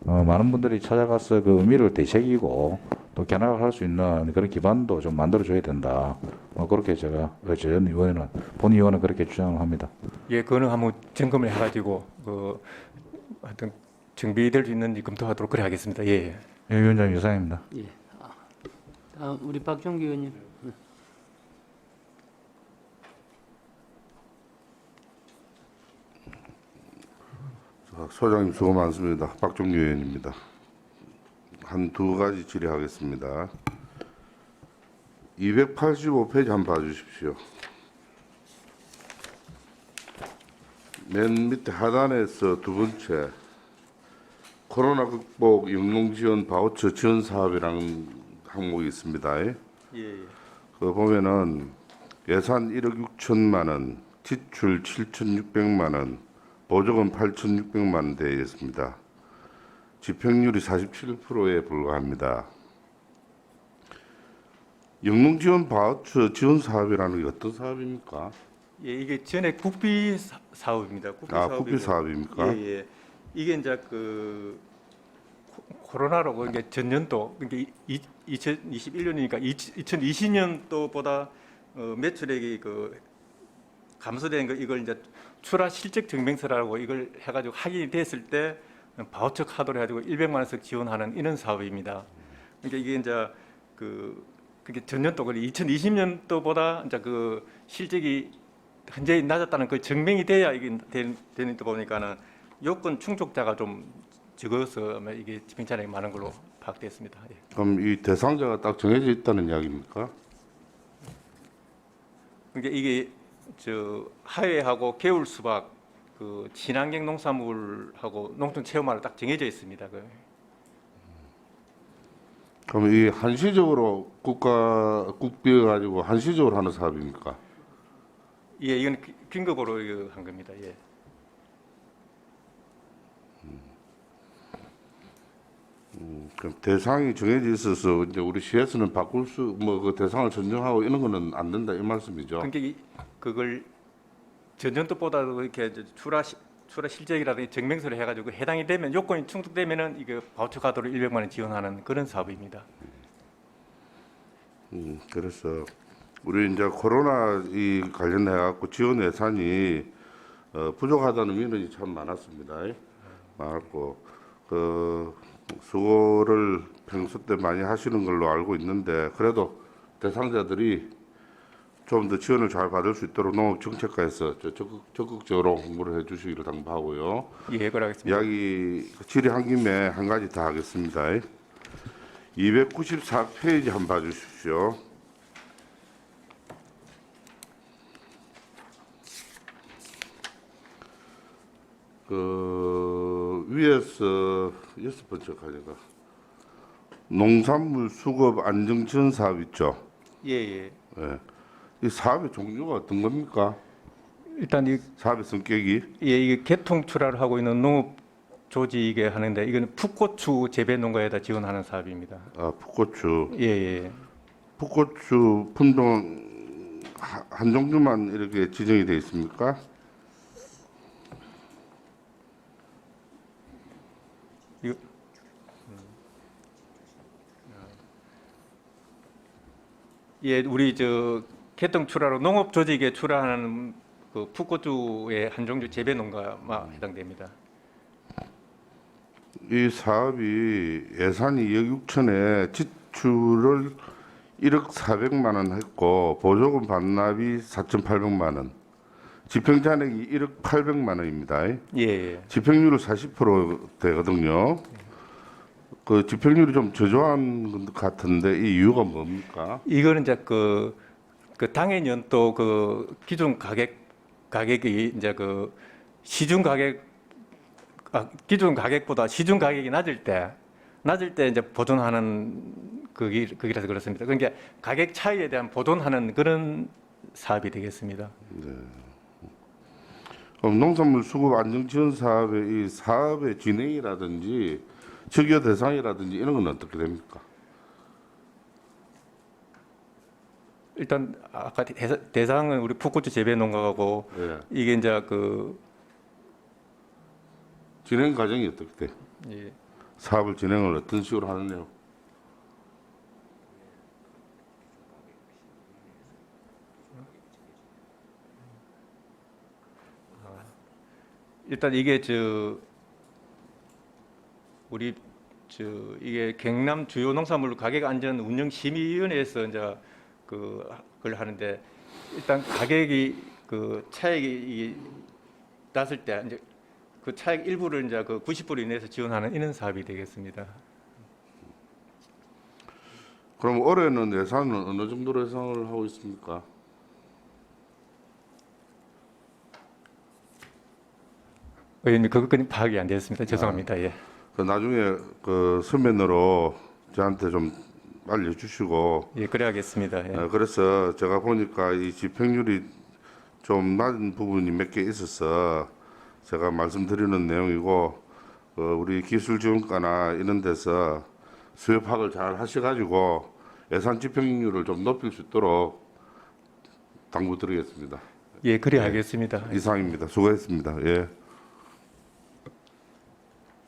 많은 분들이 찾아가서 그 의미를 되새기고 또 견학을 할 수 있는 그런 기반도 좀 만들어줘야 된다. 뭐 그렇게 제가 전 의원은 본 의원은 그렇게 주장을 합니다. 예, 그거는 한번 점검을 해가지고 하여튼 정비될 수 있는지 검토하도록 그래 하겠습니다. 예. 예, 위원장 유상입니다. 예. 다음 우리 박종기 의원님. 소장님 수고 많습니다. 박종규 의원입니다. 한 두 가지 질의하겠습니다. 285페이지 한번 봐주십시오. 맨 밑에 하단에서 두 번째 코로나 극복 영농지원 바우처 지원 사업이라는 항목이 있습니다. 예. 그 보면은 예산 1억 6천만 원, 지출 7,600만 원, 보조금 8,600만 원 되어 있습니다. 집행률이 47%에 불과합니다. 영농지원 바우처 지원 사업이라는 게 어떤 사업입니까? 예, 이게 전에 국비 사업입니다. 국비 사업이고. 국비 사업입니까? 예, 예. 이게 이제 그 코로나로 이게 전년도 그러니까 2021년이니까 2020년도보다 매출액이 그 감소된 거 이걸 이제 출하 실적 증명서라고 이걸 해가지고 확인이 됐을 때 바우처 카드로 해가지고 100만 원씩 지원하는 이런 사업입니다. 그러니까 이게 이제 그게 전년도 그 2020년도보다 이제 그 실적이 현재 낮았다는 그 증명이 돼야 이게 되는 데 보니까는 요건 충족자가 좀 적어서 아마 이게 집행차량이 많은 걸로 파악됐습니다. 예. 그럼 이 대상자가 딱 정해져 있다는 이야기입니까? 그러니까 이게 하회하고 개울 수박, 그 친환경 농산물하고 농촌 체험하러 딱 정해져 있습니다. 그럼 이 한시적으로 국비에 가지고 한시적으로 하는 사업입니까? 예, 이건 긴급으로 이거 한 겁니다. 예. 그럼 대상이 정해져 있어서 이제 우리 시에서는 바꿀 그 대상을 선정하고 이런 거는 안 된다 이 말씀이죠? 그러니까 그걸 전년도보다도 이렇게 출하 실적이라든지 증명서를 해가지고 해당이 되면 요건이 충족되면은 이게 바우처 카드로 100만 원 지원하는 그런 사업입니다. 그래서 우리 이제 코로나 이 관련해 갖고 지원 예산이 부족하다는 민원이 참 많았습니다. 많았고 그 수고를 평소 때 많이 하시는 걸로 알고 있는데 그래도 대상자들이 좀 더 지원을 잘 받을 수 있도록 농업정책과에서 적극적으로 공부를 해주시기를 당부하고요. 예, 그러겠습니다. 이야기 질의한 김에 한 가지 더 하겠습니다. 294페이지 한번 봐주십시오. 그 위에서 6번째 가져가 농산물 수급 안정 지원 사업 있죠. 예, 예. 예. 이 사업의 종류가 어떤 겁니까? 일단 사업의 성격이 이게 개통 출하를 하고 있는 농업 조직에 하는데 이거는 풋고추 재배 농가에다 지원하는 사업입니다. 풋고추, 예, 예. 풋고추 품종 한 종류만 이렇게 지정이 되어 있습니까? 이거 예, 우리 저 개통 출하로 농업 조직에 출하하는 그 풋고추의 한 종류 재배 농가만 해당됩니다. 이 사업이 예산이 2억 6천에 지출을 1억 4백만 원 했고 보조금 반납이 4,800만 원, 집행잔액이 1억 800만 원입니다. 예, 예. 집행률은 40% 되거든요. 그 집행률이 좀 저조한 것 같은데 이 이유가 뭡니까? 이거는 이제 그 당해년 또 그 기존 가격이 이제 그 시중 가격 기존 가격보다 시중 가격이 낮을 때 이제 보존하는 거기라서 그렇습니다. 그러니까 가격 차이에 대한 보존하는 그런 사업이 되겠습니다. 그럼 농산물 수급 안정 지원 사업의 이 사업의 진행이라든지 적용 대상이라든지 이런 건 어떻게 됩니까? 일단 아까 대상은 우리 풋고추 재배 농가고 예. 이게 이제 그 진행 과정이 어떻게 돼? 예, 사업을 진행을 어떤 식으로 하느냐? 일단 이게 우리 이게 경남 주요 농산물 가격 안전 운영 심의위원회에서 이제 그걸 하는데 일단 가격이 그 차익이 났을 때 이제 그 차익 일부를 이제 그 90% 이내에서 지원하는 이런 사업이 되겠습니다. 그럼 올해는 예산은 어느 정도로 예상을 하고 있습니까? 의원님 그것까지 파악이 안 되었습니다. 죄송합니다. 예. 그 나중에 그 서면으로 저한테 좀 알려주시고 예, 그래야겠습니다. 예. 그래서 제가 보니까 이 집행률이 좀 낮은 부분이 몇 개 있어서 제가 말씀드리는 내용이고 우리 기술지원과나 이런 데서 수요 파악을 잘 하셔가지고 예산 집행률을 좀 높일 수 있도록 당부드리겠습니다. 예, 그래야겠습니다. 이상입니다. 수고했습니다. 예.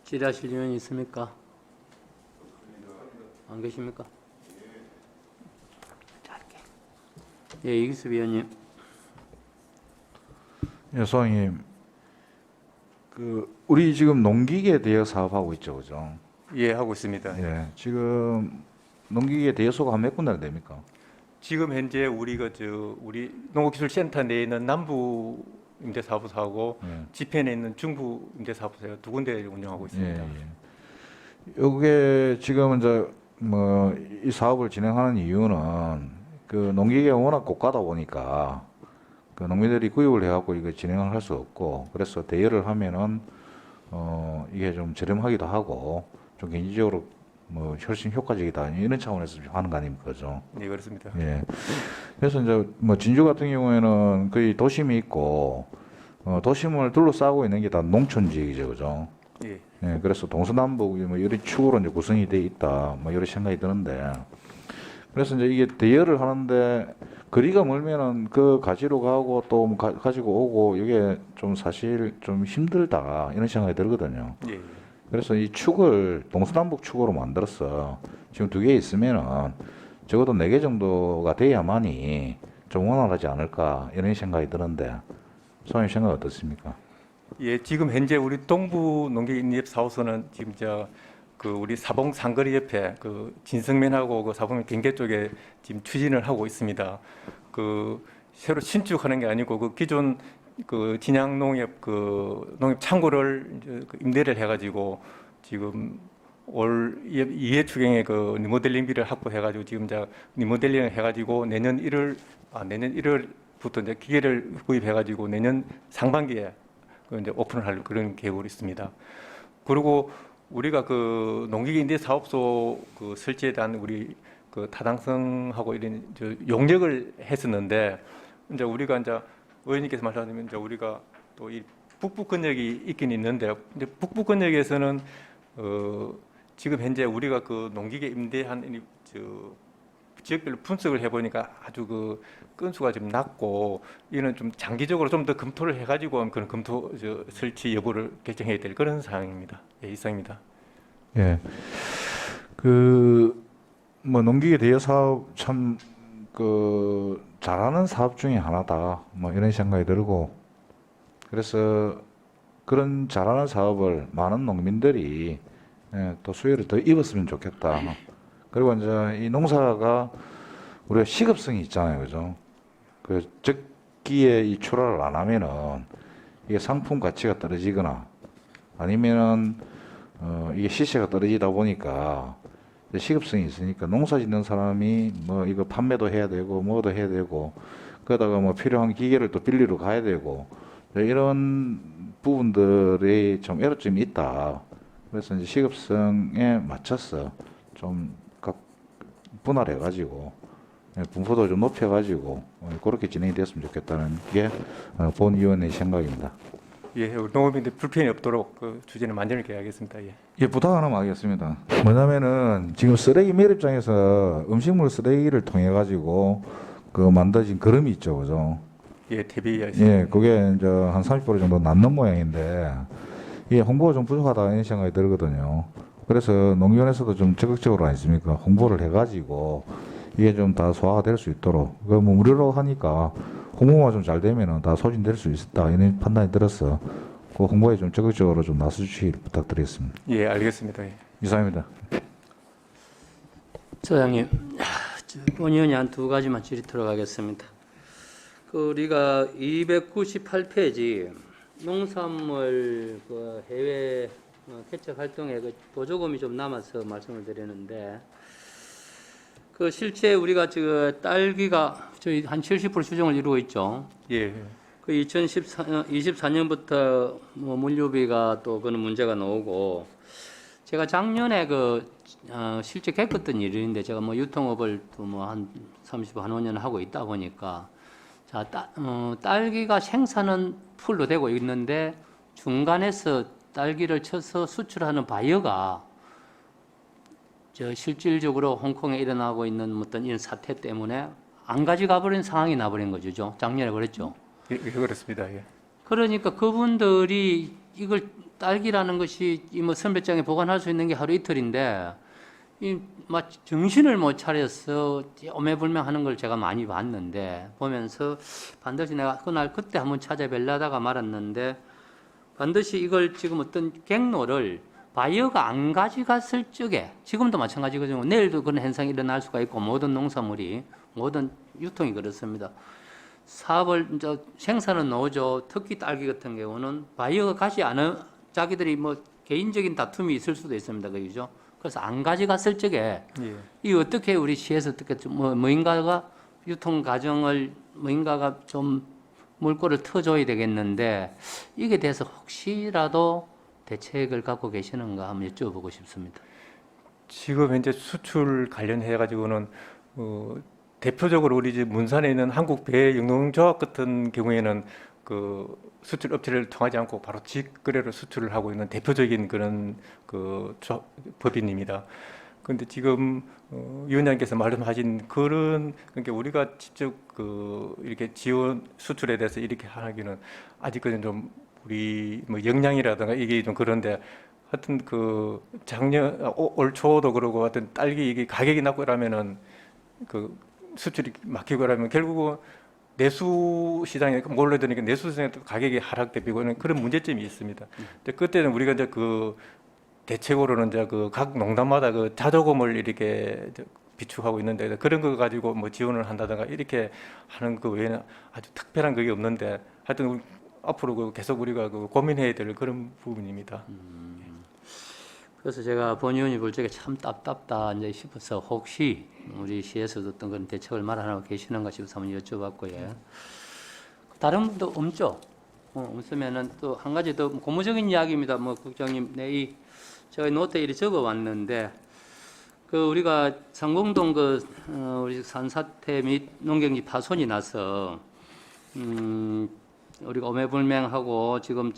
질의하실 의원이 있습니까? 안 계십니까? 짧게. 예, 이기수 위원님. 예, 소장님, 그 우리 지금 농기계 대여 사업하고 있죠, 그죠? 예, 하고 있습니다. 예, 지금 농기계 대여소가 한 몇 군데나 됩니까? 지금 현재 우리가 우리 농업기술센터 내에 있는 남부 임대사업소하고 예. 지편에 있는 중부 임대사업소가 두 군데 운영하고 있습니다. 이게 지금 이제 뭐 이 사업을 진행하는 이유는 그 농기계가 워낙 고가다 보니까 그 농민들이 구입을 해갖고 이거 진행을 할 수 없고 그래서 대여를 하면은 이게 좀 저렴하기도 하고 좀 경제적으로 뭐 훨씬 효과적이다 이런 차원에서 하는 거 아닙니까, 그죠? 네, 그렇습니다. 예. 그래서 이제 뭐 진주 같은 경우에는 거의 도심이 있고 도심을 둘러싸고 있는 게 다 농촌 지역이죠, 그죠? 예. 예. 그래서 동서남북 뭐 여러 축으로 이제 구성이 돼 있다, 뭐 여러 생각이 드는데 그래서 이제 이게 대여를 하는데 거리가 멀면은 그 가지러 가고 또 가지고 오고 이게 좀 사실 좀 힘들다 이런 생각이 들거든요. 예. 그래서 이 축을 동서남북 축으로 만들어서 지금 두 개 있으면은 적어도 4개 정도가 돼야만이 좀 원활하지 않을까 이런 생각이 드는데 소장님 생각 어떻습니까? 예, 지금 현재 우리 동부 농기인립사업소는 지금 우리 사봉 상거리 옆에 그 진성면하고 그 사봉면 경계 쪽에 지금 추진을 하고 있습니다. 그 새로 신축하는 게 아니고 그 기존 그 진양 농협 그 농협 창고를 이제 그 임대를 해가지고 지금 올 이해 추경에 그 리모델링비를 확보해가지고 지금 이제 리모델링을 해가지고 내년 1월부터 이제 기계를 구입해가지고 내년 상반기에 그 이제 오픈을 할 그런 계획으로 있습니다. 그리고 우리가 그 농기계 임대 사업소 그 설치에 대한 우리 그 타당성하고 이런 저 용역을 했었는데 이제 우리가 이제 의원님께서 말씀하시면 이제 우리가 또 이 북부권역이 있긴 있는데 이제 북부권역에서는 지금 현재 우리가 그 농기계 임대한 저 지역별로 분석을 해보니까 아주 그 건수가 좀 낮고 이는 좀 장기적으로 좀 더 검토를 해가지고 그런 설치 여부를 결정해야 될 그런 상황입니다. 예, 이상입니다. 예. 그 뭐 농기계 대여 사업 참 그 잘하는 사업 중에 하나다. 뭐 이런 생각이 들고 그래서 그런 잘하는 사업을 많은 농민들이 또 수혜를 더 입었으면 좋겠다. 그리고 이제 이 농사가 우리가 시급성이 있잖아요, 그죠? 그 적기에 이 출하를 안 하면은 이게 상품 가치가 떨어지거나 아니면은 이게 시세가 떨어지다 보니까 시급성이 있으니까 농사 짓는 사람이 뭐 이거 판매도 해야 되고 뭐도 해야 되고 그러다가 뭐 필요한 기계를 또 빌리러 가야 되고 이런 부분들이 좀 애로점이 있다. 그래서 이제 시급성에 맞춰서 좀 각 분할해가지고 분포도 좀 높여가지고 그렇게 진행이 됐으면 좋겠다는 게 본 의원의 생각입니다. 예, 우리 농업인들 불편이 없도록 그 주제는 만전을 기하겠습니다. 예. 예, 부탁 하나만 하겠습니다. 뭐냐면은 지금 쓰레기 매립장에서 음식물 쓰레기를 통해 가지고 그 만들어진 거름이 있죠, 그죠? 예, 대비하시. 예, 그게 이제 한 30% 정도 남는 모양인데 이게 홍보가 좀 부족하다 이런 생각이 들거든요. 그래서 농협에서도 좀 적극적으로 아니십니까? 홍보를 해가지고 이게 좀 다 소화가 될 수 있도록 그 뭐 무료로 하니까 홍보가 좀 잘 되면은 다 소진될 수 있다 이런 판단이 들어서 그 홍보에 좀 적극적으로 좀 나서주시길 부탁드리겠습니다. 예, 알겠습니다. 예. 이상입니다. 소장님, 본 의원이 한 두 가지만 질의하도록 하겠습니다. 그 우리가 298페이지 농산물 그 해외 개척 활동에 그 보조금이 좀 남아서 말씀을 드리는데 그 실제 우리가 지금 딸기가 저희 한 70% 추정을 이루고 있죠. 예. 그 2024년부터 뭐 물류비가 또 그런 문제가 나오고 제가 작년에 실제 겪었던 일인데 제가 뭐 유통업을 또 뭐 한 30, 한 5년 하고 있다 보니까 자, 딸기가 생산은 풀로 되고 있는데 중간에서 딸기를 쳐서 수출하는 바이어가 실질적으로 홍콩에 일어나고 있는 어떤 이런 사태 때문에 안 가져가 버린 상황이 나버린 거죠. 작년에 그랬죠. 예, 그렇습니다. 예. 그러니까 그분들이 이걸 딸기라는 것이 이 뭐 선별장에 보관할 수 있는 게 하루 이틀인데 이 막 정신을 못 차려서 오매불명하는 걸 제가 많이 봤는데 보면서 반드시 내가 그때 한번 찾아뵈려다가 말았는데 반드시 이걸 지금 어떤 경로를 바이어가 안 가져갔을 적에 지금도 마찬가지거든요. 내일도 그런 현상이 일어날 수가 있고 모든 농산물이 모든 유통이 그렇습니다. 사업을 이제 생산은 나오죠. 특히 딸기 같은 경우는 바이어가 가지 않은 자기들이 뭐 개인적인 다툼이 있을 수도 있습니다. 그죠? 그래서 안 가져갔을 적에 예. 이 어떻게 우리 시에서 어떻게 좀 뭐인가가 유통 과정을 뭐인가가 좀 물꼬를 터줘야 되겠는데 이게 대해서 혹시라도 대책을 갖고 계시는가 한번 여쭤보고 싶습니다. 지금 현재 수출 관련해 가지고는 대표적으로 우리 집 문산에 있는 한국 배영농조합 같은 경우에는 그 수출 업체를 통하지 않고 바로 직거래로 수출을 하고 있는 대표적인 그런 그 법인입니다. 그런데 지금 위원장께서 말씀하신 그런 그러니까 우리가 직접 그 이렇게 지원 수출에 대해서 이렇게 하기는 아직까지는 좀 우리 뭐 역량이라든가 이게 좀 그런데 하여튼 그 작년 올 초도 그러고 하여튼 딸기 이게 가격이 낮고 이러면은 그 수출이 막히고 이러면 결국은 내수 시장에 몰려드니까 내수 시장에 또 가격이 하락되고 그런 문제점이 있습니다. 근데 그때는 우리가 이제 그 대책으로는 이제 그 각 농단마다 그 자조금을 이렇게 비축하고 있는데 그런 거 가지고 뭐 지원을 한다든가 이렇게 하는 그 외에는 아주 특별한 그게 없는데 하여튼 앞으로 그 계속 우리가 그 고민해야 될 그런 부분입니다. 그래서 제가 본 의원이 볼 적에 참 답답다 이제 싶어서 혹시 우리 시에서도 어떤 그런 대책을 마련하고 계시는가 싶어서 한번 여쭤봤고요. 다른 분도 없죠? 없으면은 또 한 가지 더 고무적인 이야기입니다. 뭐 국장님, 제가 노트에 이렇게 적어 왔는데 그 우리가 상공동 우리 산사태 및 농경지 파손이 나서 우리가 오매불맹하고 지금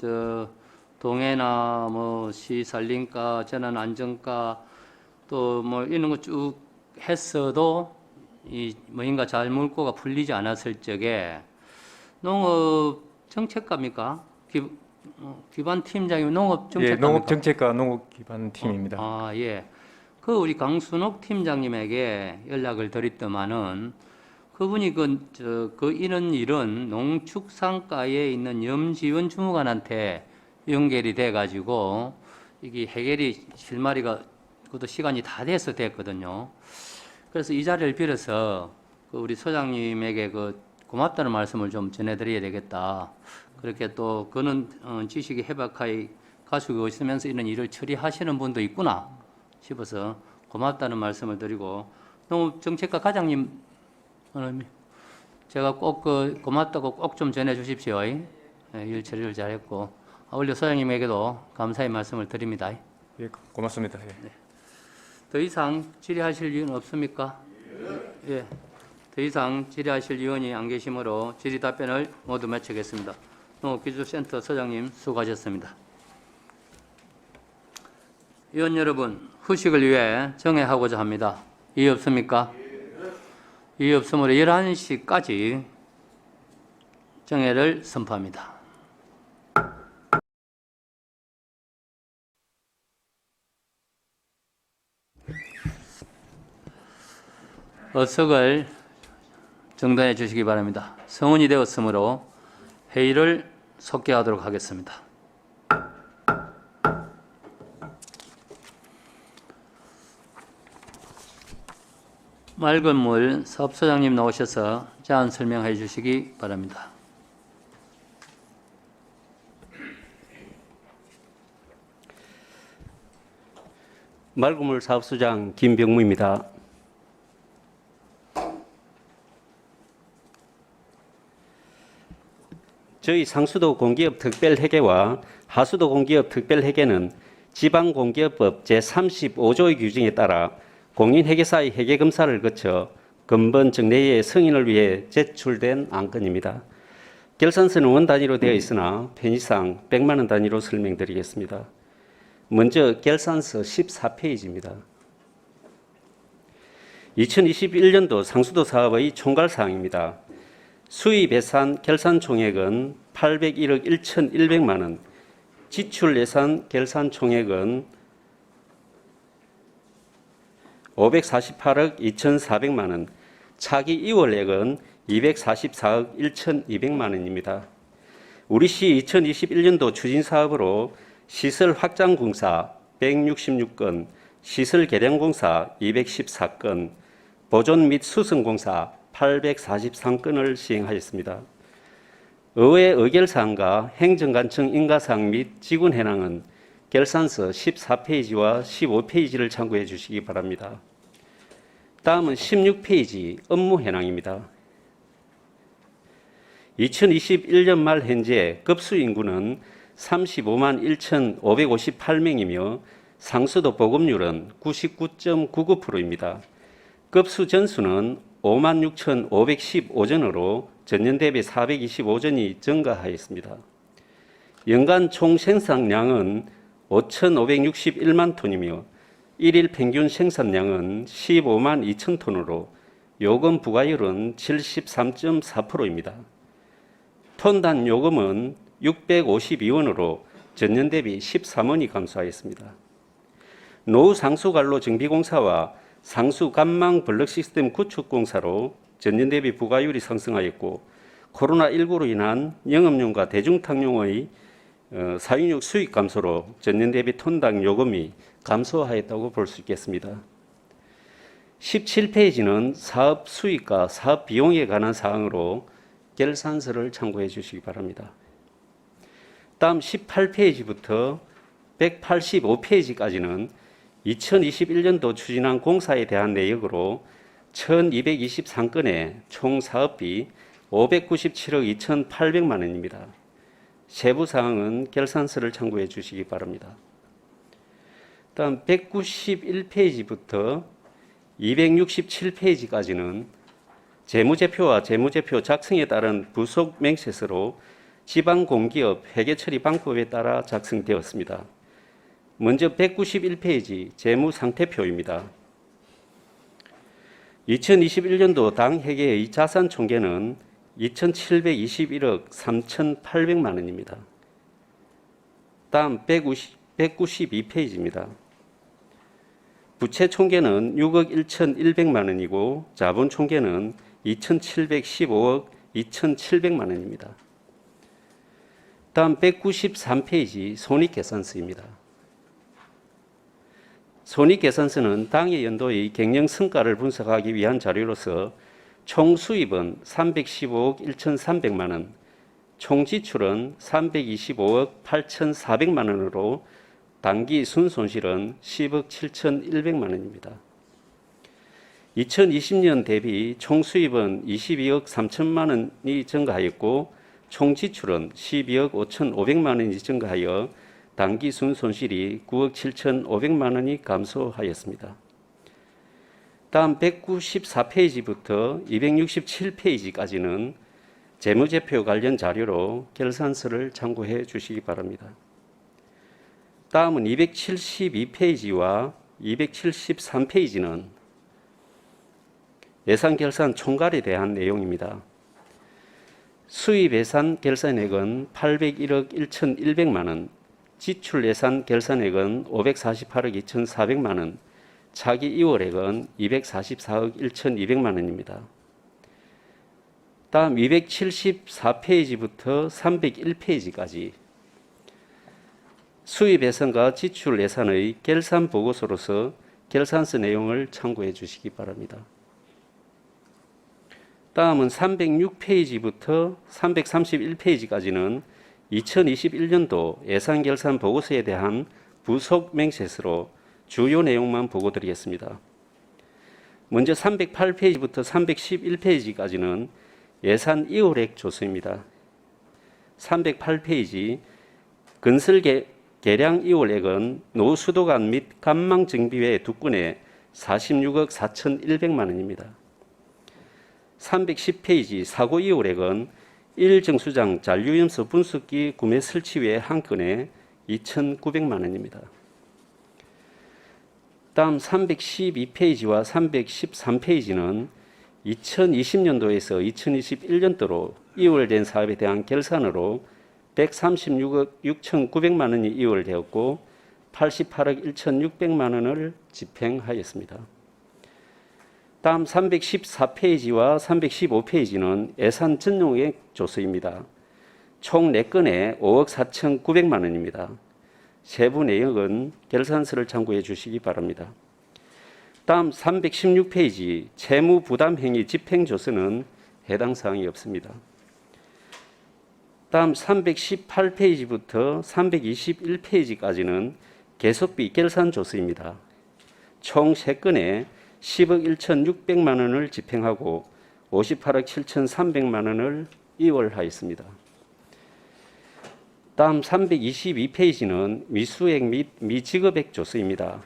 동해나 뭐 시살림가, 재난안전가 또 뭐 이런 거 쭉 했어도 이 뭐인가 잘 물꼬가 풀리지 않았을 적에 농업 정책과입니까? 기반 팀장이면 농업 예, 정책과입니까? 농업정책과 농업기반 팀입니다. 예. 그 우리 강순옥 팀장님에게 연락을 드렸더만은 그분이 이런 일은 농축산과에 있는 염지원 주무관한테 연결이 돼가지고 이게 해결이 실마리가 그것도 시간이 다 돼서 됐거든요. 그래서 이 자리를 빌어서 그 우리 소장님에게 고맙다는 말씀을 좀 전해드려야 되겠다. 그렇게 또 그는 지식이 해박하게 가지고 있으면서 이런 일을 처리하시는 분도 있구나 싶어서 고맙다는 말씀을 드리고 농업정책과 과장님 제가 꼭 고맙다고 꼭 좀 전해 주십시오. 일 처리를 잘했고 우리 소장님에게도 감사의 말씀을 드립니다. 예, 고맙습니다. 예. 더 이상 질의하실 이유는 없습니까? 예. 더 이상 질의하실 의원이 안 계시므로 질의 답변을 모두 마치겠습니다. 농업기술센터 소장님 수고하셨습니다. 의원 여러분, 후식을 위해 정회하고자 합니다. 이의 없습니까? 이의 없으므로 11시까지 정회를 선포합니다. 어석을 정돈해 주시기 바랍니다. 성원이 되었으므로 회의를 속개하도록 하겠습니다. 맑은 물 사업소장님 나오셔서 제안 설명해 주시기 바랍니다. 맑은물 사업소장 김병무입니다. 저희 상수도 공기업 특별회계와 하수도 공기업 특별회계는 지방공기업법 제35조의 규정에 따라 공인회계사의 회계검사를 거쳐 근본 정례의 승인을 위해 제출된 안건입니다. 결산서는 원 단위로 되어 있으나 편의상 100만 원 단위로 설명드리겠습니다. 먼저 결산서 14페이지입니다. 2021년도 상수도 사업의 총괄사항입니다. 수입 예산 결산 총액은 801억 1,100만 원, 지출 예산 결산 총액은 548억 2,400만 원, 차기 이월액은 244억 1,200만 원입니다. 우리시 2021년도 추진사업으로 시설 확장공사 166건, 시설 개량공사 214건, 보존 및 수성공사 843건을 시행하였습니다. 의회 의결사항과 행정관청 인가사항 및 직원 현황은 결산서 14페이지와 15페이지를 참고해 주시기 바랍니다. 다음은 16페이지 업무 현황입니다. 2021년 말 현재 급수 인구는 35만 1,558명이며 상수도 보급률은 99.99%입니다. 급수 전수는 56,515전으로 전년 대비 425전이 증가하였습니다. 연간 총 생산량은 5,561만 톤이며 일일 평균 생산량은 15만 2천 톤으로 요금 부과율은 73.4%입니다. 톤당 요금은 652원으로 전년 대비 13원이 감소하였습니다. 노후 상수관로 정비공사와 상수 간망 블럭 시스템 구축공사로 전년 대비 부과율이 상승하였고 코로나19로 인한 영업용과 대중탕용의 사용육 수익 감소로 전년 대비 톤당 요금이 감소하였다고 볼 수 있겠습니다. 17페이지는 사업 수익과 사업 비용에 관한 사항으로 결산서를 참고해 주시기 바랍니다. 다음 18페이지부터 185페이지까지는 2021년도 추진한 공사에 대한 내역으로 1223건의 총 사업비 597억 2,800만 원입니다. 세부 사항은 결산서를 참고해 주시기 바랍니다. 다음 191페이지부터 267페이지까지는 재무제표와 재무제표 작성에 따른 부속 맹세서로 지방공기업 회계처리 방법에 따라 작성되었습니다. 먼저 191페이지 재무상태표입니다. 2021년도 당 회계의 자산 총계는 2,721억 3,800만 원입니다. 다음 192페이지입니다. 부채 총계는 6억 1,100만 원이고 자본 총계는 2,715억 2,700만 원입니다. 다음 193페이지 손익계산서입니다. 손익계산서는 당해 연도의 경영 성과를 분석하기 위한 자료로서 총 수입은 315억 1,300만 원, 총 지출은 325억 8,400만 원으로 당기 순손실은 10억 7,100만 원입니다. 2020년 대비 총 수입은 22억 3천만 원이 증가하였고 총 지출은 12억 5,500만 원이 증가하여 당기 순손실이 9억 7,500만 원이 감소하였습니다. 다음 194페이지부터 267페이지까지는 재무제표 관련 자료로 결산서를 참고해 주시기 바랍니다. 다음은 272페이지와 273페이지는 예산결산 총괄에 대한 내용입니다. 수입예산 결산액은 801억 1,100만 원, 지출예산 결산액은 548억 2,400만 원, 차기 이월액은 244억 1,200만 원입니다. 다음 274페이지부터 301페이지까지 수입예산과 지출예산의 결산보고서로서 결산서 내용을 참고해 주시기 바랍니다. 다음은 306페이지부터 331페이지까지는 2021년도 예산결산 보고서에 대한 부속 맹세서로 주요 내용만 보고 드리겠습니다. 먼저 308페이지부터 311페이지까지는 예산 이월액 조서입니다. 308페이지 건설 계량 이월액은 노수도관 및 간망 정비외 두 건에 46억 4,100만 원입니다. 310페이지 사고 이월액은 1정수장 잔류염소 분석기 구매 설치 외 한 건에 2,900만 원입니다. 다음 312페이지와 313페이지는 2020년도에서 2021년도로 이월된 사업에 대한 결산으로 136억 6,900만 원이 이월되었고 88억 1,600만 원을 집행하였습니다. 다음 314페이지와 315페이지는 예산 전용액 조서입니다. 총 4건에 5억 4,900만 원입니다. 세부 내역은 결산서를 참고해 주시기 바랍니다. 다음 316페이지 채무 부담 행위 집행 조서는 해당 사항이 없습니다. 다음 318페이지부터 321페이지까지는 계속비 결산 조서입니다. 총 3건에 10억 1,600만 원을 집행하고 58억 7,300만 원을 이월하였습니다. 다음 322페이지는 미수액 및 미지급액 조서입니다.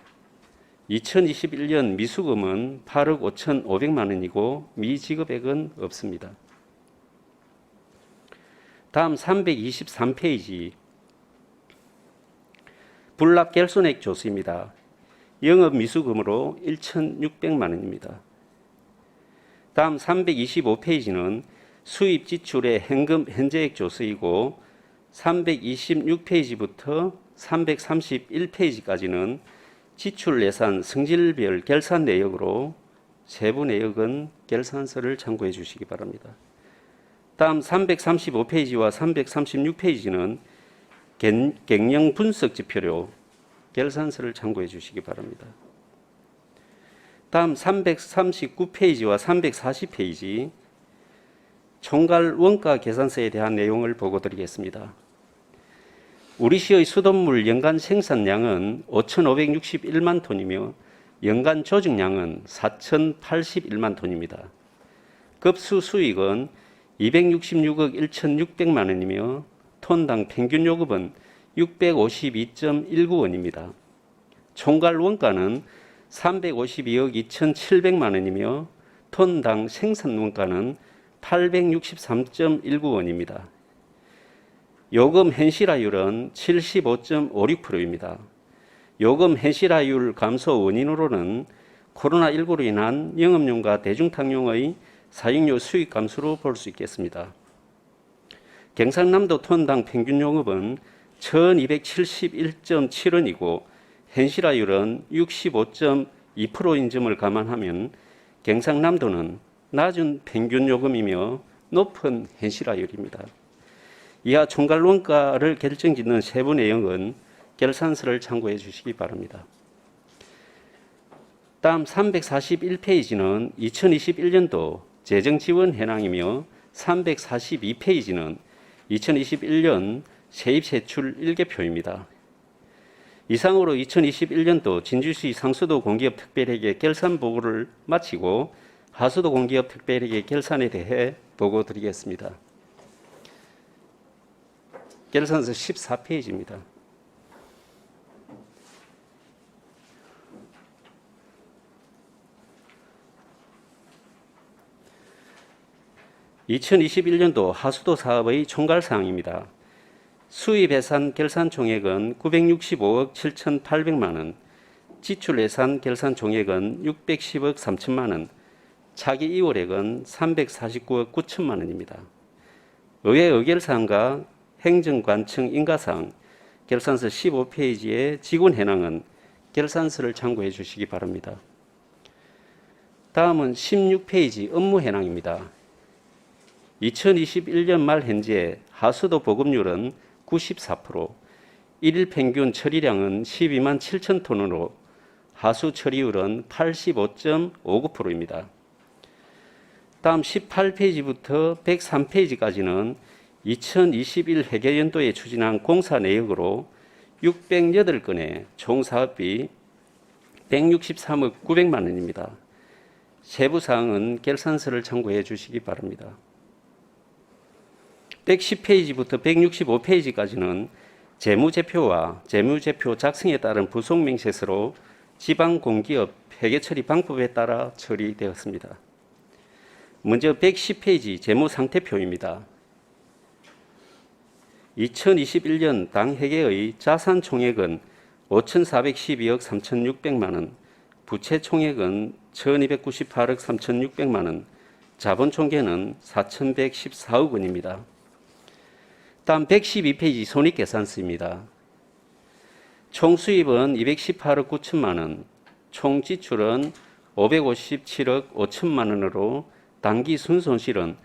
2021년 미수금은 8억 5,500만 원이고 미지급액은 없습니다. 다음 323페이지 불납결손액 조서입니다. 영업 미수금으로 1,600만 원입니다. 다음 325페이지는 수입 지출의 현금 현재액 조서이고 326페이지부터 331페이지까지는 지출 예산 성질별 결산 내역으로 세부 내역은 결산서를 참고해 주시기 바랍니다. 다음 335페이지와 336페이지는 경영 분석 지표로 결산서를 참고해 주시기 바랍니다. 다음 339페이지와 340페이지 총괄 원가 계산서에 대한 내용을 보고 드리겠습니다. 우리시의 수돗물 연간 생산량은 5,561만 톤이며 연간 조직량은 4,081만 ton입니다. 급수 수익은 266억 1,600만 원이며 톤당 평균 요금은 652.19원입니다. 총괄 원가는 352억 2,700만 원이며 톤당 생산 원가는 863.19원입니다. 요금 현실화율은 75.56%입니다. 요금 현실화율 감소 원인으로는 코로나19로 인한 영업용과 대중탕용의 사용료 수익 감소로 볼 수 있겠습니다. 경상남도 톤당 평균 요금은 1,271.7원이고 현실화율은 65.2%인 점을 감안하면 경상남도는 낮은 평균 요금이며 높은 현실화율입니다. 이하 총괄 원가를 결정짓는 세부 내용은 결산서를 참고해 주시기 바랍니다. 다음 341페이지는 2021년도 재정지원 현황이며 342페이지는 2021년 세입세출 일개표입니다. 이상으로 2021년도 진주시 상수도 공기업 특별회계 결산 보고를 마치고 하수도 공기업 특별회계 결산에 대해 보고 드리겠습니다. 결산서 14페이지입니다. (2021년도) 하수도 사업의 총괄사항입니다. 수입 예산 결산 총액은 965억 7,800만 원, 지출 예산 결산 총액은 610억 3천만 원, 차기 이월액은 349억 9천만 원입니다. 의회 의결사항과 행정관청 인가사항, 결산서 15페이지의 직원 현황은 결산서를 참고해 주시기 바랍니다. 다음은 16페이지 업무 현황입니다. 2021년 말 현재 하수도 보급률은 94%, 일일 평균 처리량은 12만 7천 톤으로 하수 처리율은 85.59%입니다. 다음 18페이지부터 103페이지까지는 2021 회계연도에 추진한 공사 내역으로 608건의 총 사업비 163억 900만 원입니다. 세부 사항은 결산서를 참고해 주시기 바랍니다. 110페이지부터 165페이지까지는 재무제표와 재무제표 작성에 따른 부속 명세서로 지방공기업 회계처리 방법에 따라 처리되었습니다. 먼저 110페이지 재무상태표입니다. 2021년 당회계의 자산 총액은 5,412억 3,600만 원, 부채 총액은 1,298억 3,600만 원, 자본 총계는 4,114억 원입니다. 다음 112페이지 손익계산서입니다. 총 수입은 218억 9천만 원, 총 지출은 557억 5천만 원으로 당기 순손실은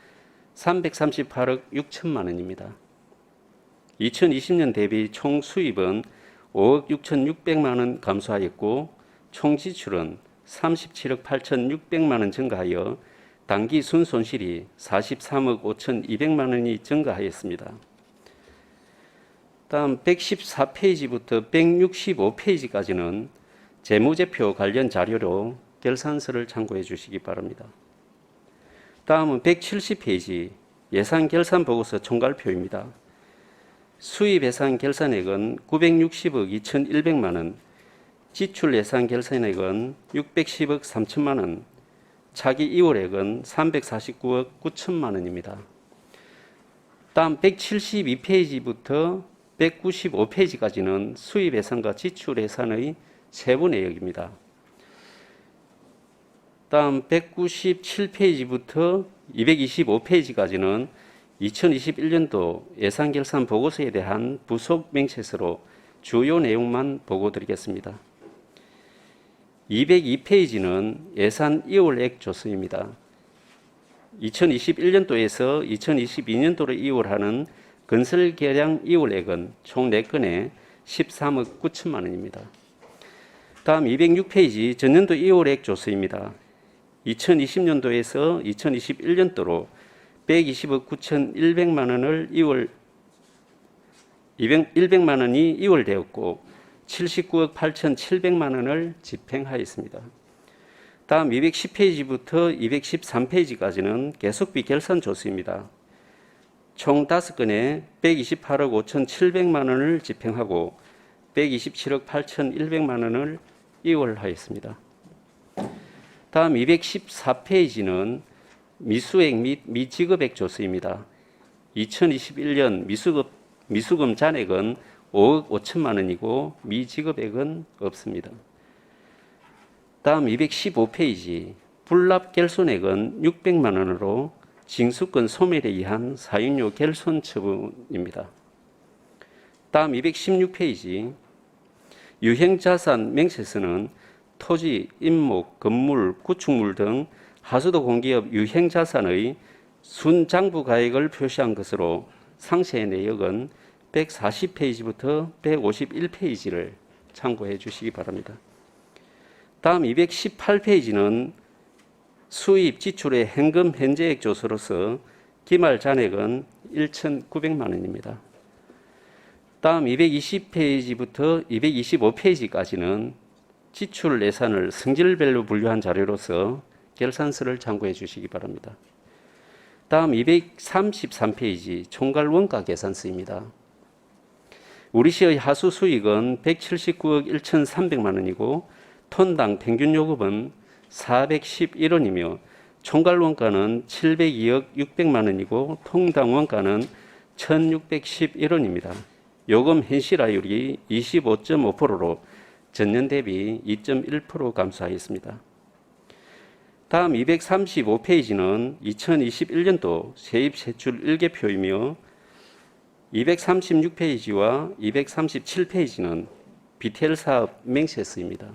338억 6천만 원입니다. 2020년 대비 총 수입은 5억 6,600만 원 감소하였고 총 지출은 37억 8,600만 원 증가하여 당기 순손실이 43억 5,200만 원이 증가하였습니다. 다음 114페이지부터 165페이지까지는 재무제표 관련 자료로 결산서를 참고해 주시기 바랍니다. 다음은 170페이지 예산결산보고서 총괄표입니다. 수입 예산 결산액은 960억 2,100만 원, 지출 예산 결산액은 610억 3천만 원, 차기 이월액은 349억 9천만 원입니다. 다음 172페이지부터 195페이지까지는 수입 예산과 지출 예산의 세부 내역입니다. 다음 197페이지부터 225페이지까지는 2021년도 예산결산 보고서에 대한 부속 명세서로 주요 내용만 보고 드리겠습니다. 202페이지는 예산 이월액 조서입니다. 2021년도에서 2022년도로 이월하는 건설 계량 이월액은 총 4건에 13억 9천만 원입니다. 다음 206페이지 전년도 이월액 조서입니다. 2020년도에서 2021년도로 120억 9,100만 원을 100만 원이 이월되었고 79억 8,700만 원을 집행하였습니다. 다음 210페이지부터 213페이지까지는 계속비 결산 조수입니다. 총 5건에 128억 5,700만 원을 집행하고 127억 8,100만 원을 이월하였습니다. 다음 214페이지는 미수액 및 미지급액 조수입니다. 2021년 미수금 잔액은 5억 5천만 원이고 미지급액은 없습니다. 다음 215페이지 불납 결손액은 600만 원으로 징수권 소멸에 의한 사유료 결손 처분입니다. 다음 216페이지 유형자산 명세서는 토지, 임목, 건물, 구축물 등 하수도 공기업 유형자산의 순장부 가액을 표시한 것으로 상세의 내역은 140페이지부터 151페이지를 참고해 주시기 바랍니다. 다음 218페이지는 수입 지출의 현금 현재액 조서로서 기말 잔액은 1,900만 원입니다. 다음 220페이지부터 225페이지까지는 지출 예산을 성질별로 분류한 자료로서 결산서를 참고해 주시기 바랍니다. 다음 233페이지 총괄 원가 계산서입니다. 우리 시의 하수 수익은 179억 1,300만 원이고 톤당 평균 요금은 411원이며 총괄 원가는 702억 600만 원이고 통당 원가는 1,611원입니다. 요금 현실화율이 25.5%로 전년 대비 2.1% 감소하였습니다. 다음 235페이지는 2021년도 세입 세출 일개표이며 236페이지와 237페이지는 BTL 사업 맹세서입니다.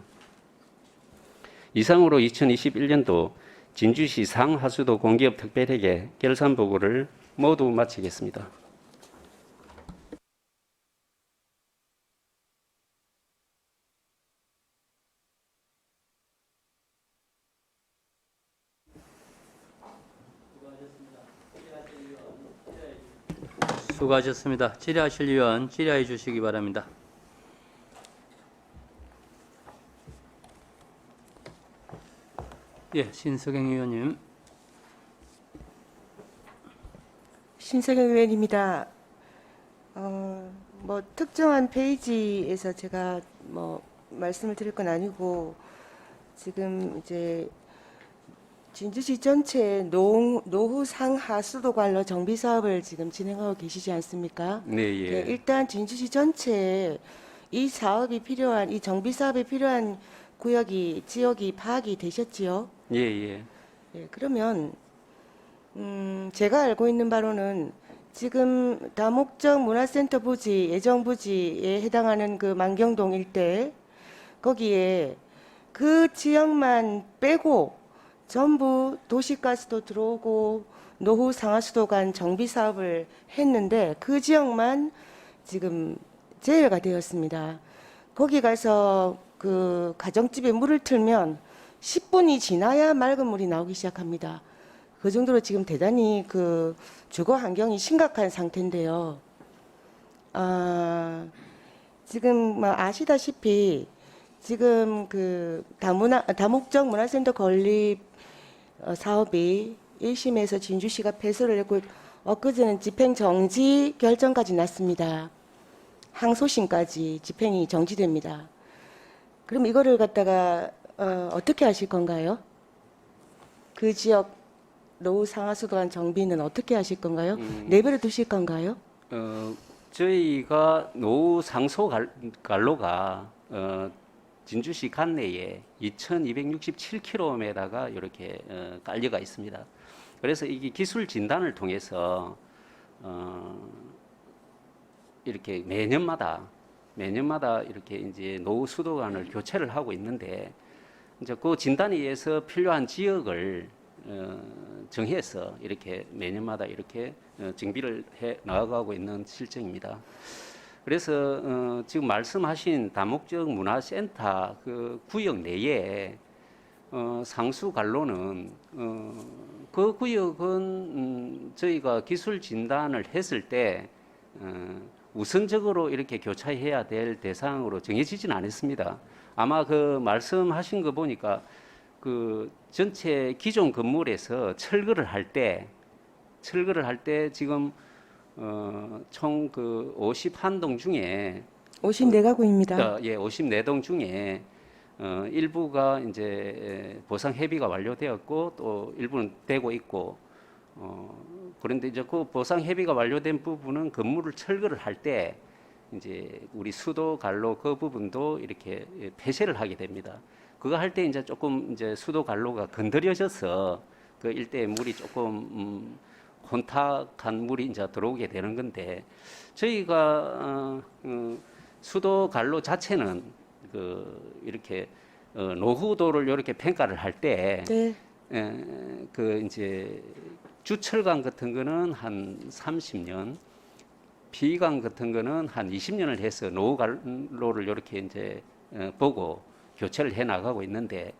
이상으로 2021년도 진주시 상하수도 공기업 특별회계 결산 보고를 모두 마치겠습니다. 수고하셨습니다. 질의하실 위원 질의해 주시기 바랍니다. 예, 신석영 의원님. 신석영 의원입니다. 특정한 페이지에서 제가 말씀을 드릴 건 아니고 지금 이제 진주시 전체 노후 상하수도 관로 정비 사업을 지금 진행하고 계시지 않습니까? 네, 예. 네, 일단 진주시 전체에 이 사업이 필요한, 이 정비 사업에 필요한 구역이, 지역이 파악이 되셨지요? 예, 예. 예, 그러면 제가 알고 있는 바로는 지금 다목적 문화센터 부지, 예정 부지에 해당하는 그 만경동 일대 거기에 그 지역만 빼고 전부 도시가스도 들어오고 노후 상하수도 간 정비 사업을 했는데 그 지역만 지금 제외가 되었습니다. 거기 가서 그 가정집에 물을 틀면 10분이 지나야 맑은 물이 나오기 시작합니다. 그 정도로 지금 대단히 그 주거 환경이 심각한 상태인데요. 지금 아시다시피 지금 그 다목적 문화센터 건립 사업이 1심에서 진주시가 패소를 했고 엊그제는 집행 정지 결정까지 났습니다. 항소심까지 집행이 정지됩니다. 그럼 이거를 갖다가 어떻게 하실 건가요? 그 지역 노후 상하수도 간 정비는 어떻게 하실 건가요? 내버려 두실 건가요? 저희가 노후 상소 관로가 진주시 관내에 2,267km에다가 이렇게 깔려가 있습니다. 그래서 이게 기술 진단을 통해서 이렇게 매년마다 이렇게 이제 노후 수도관을 교체를 하고 있는데 이제 그 진단에 의해서 필요한 지역을 정해서 이렇게 매년마다 이렇게 정비를 해 나가고 있는 실정입니다. 그래서 지금 말씀하신 다목적 문화센터 그 구역 내에 상수 관로는 그 구역은 저희가 기술 진단을 했을 때 우선적으로 이렇게 교체해야 될 대상으로 정해지지는 않았습니다. 아마 그 말씀하신 거 보니까 그 전체 기존 건물에서 철거를 할 때 지금 총 그 51동 중에 54가구입니다. 예, 54동 중에 일부가 이제 보상 회비가 완료되었고 또 일부는 되고 있고 그런데 이제 그 보상 회비가 완료된 부분은 건물을 철거를 할 때 이제 우리 수도 관로 그 부분도 이렇게 폐쇄를 하게 됩니다. 그거 할 때 이제 조금 이제 수도 관로가 건드려져서 그 일대에 물이 조금 혼탁한 물이 이제 들어오게 되는 건데 저희가 수도 관로 자체는 그 이렇게 노후도를 이렇게 평가를 할 때 네. 그 이제 주철강 같은 거는 한 30년, 비강 같은 거는 한 20년을 해서 노후 관로를 이렇게 이제 보고 교체를 해 나가고 있는데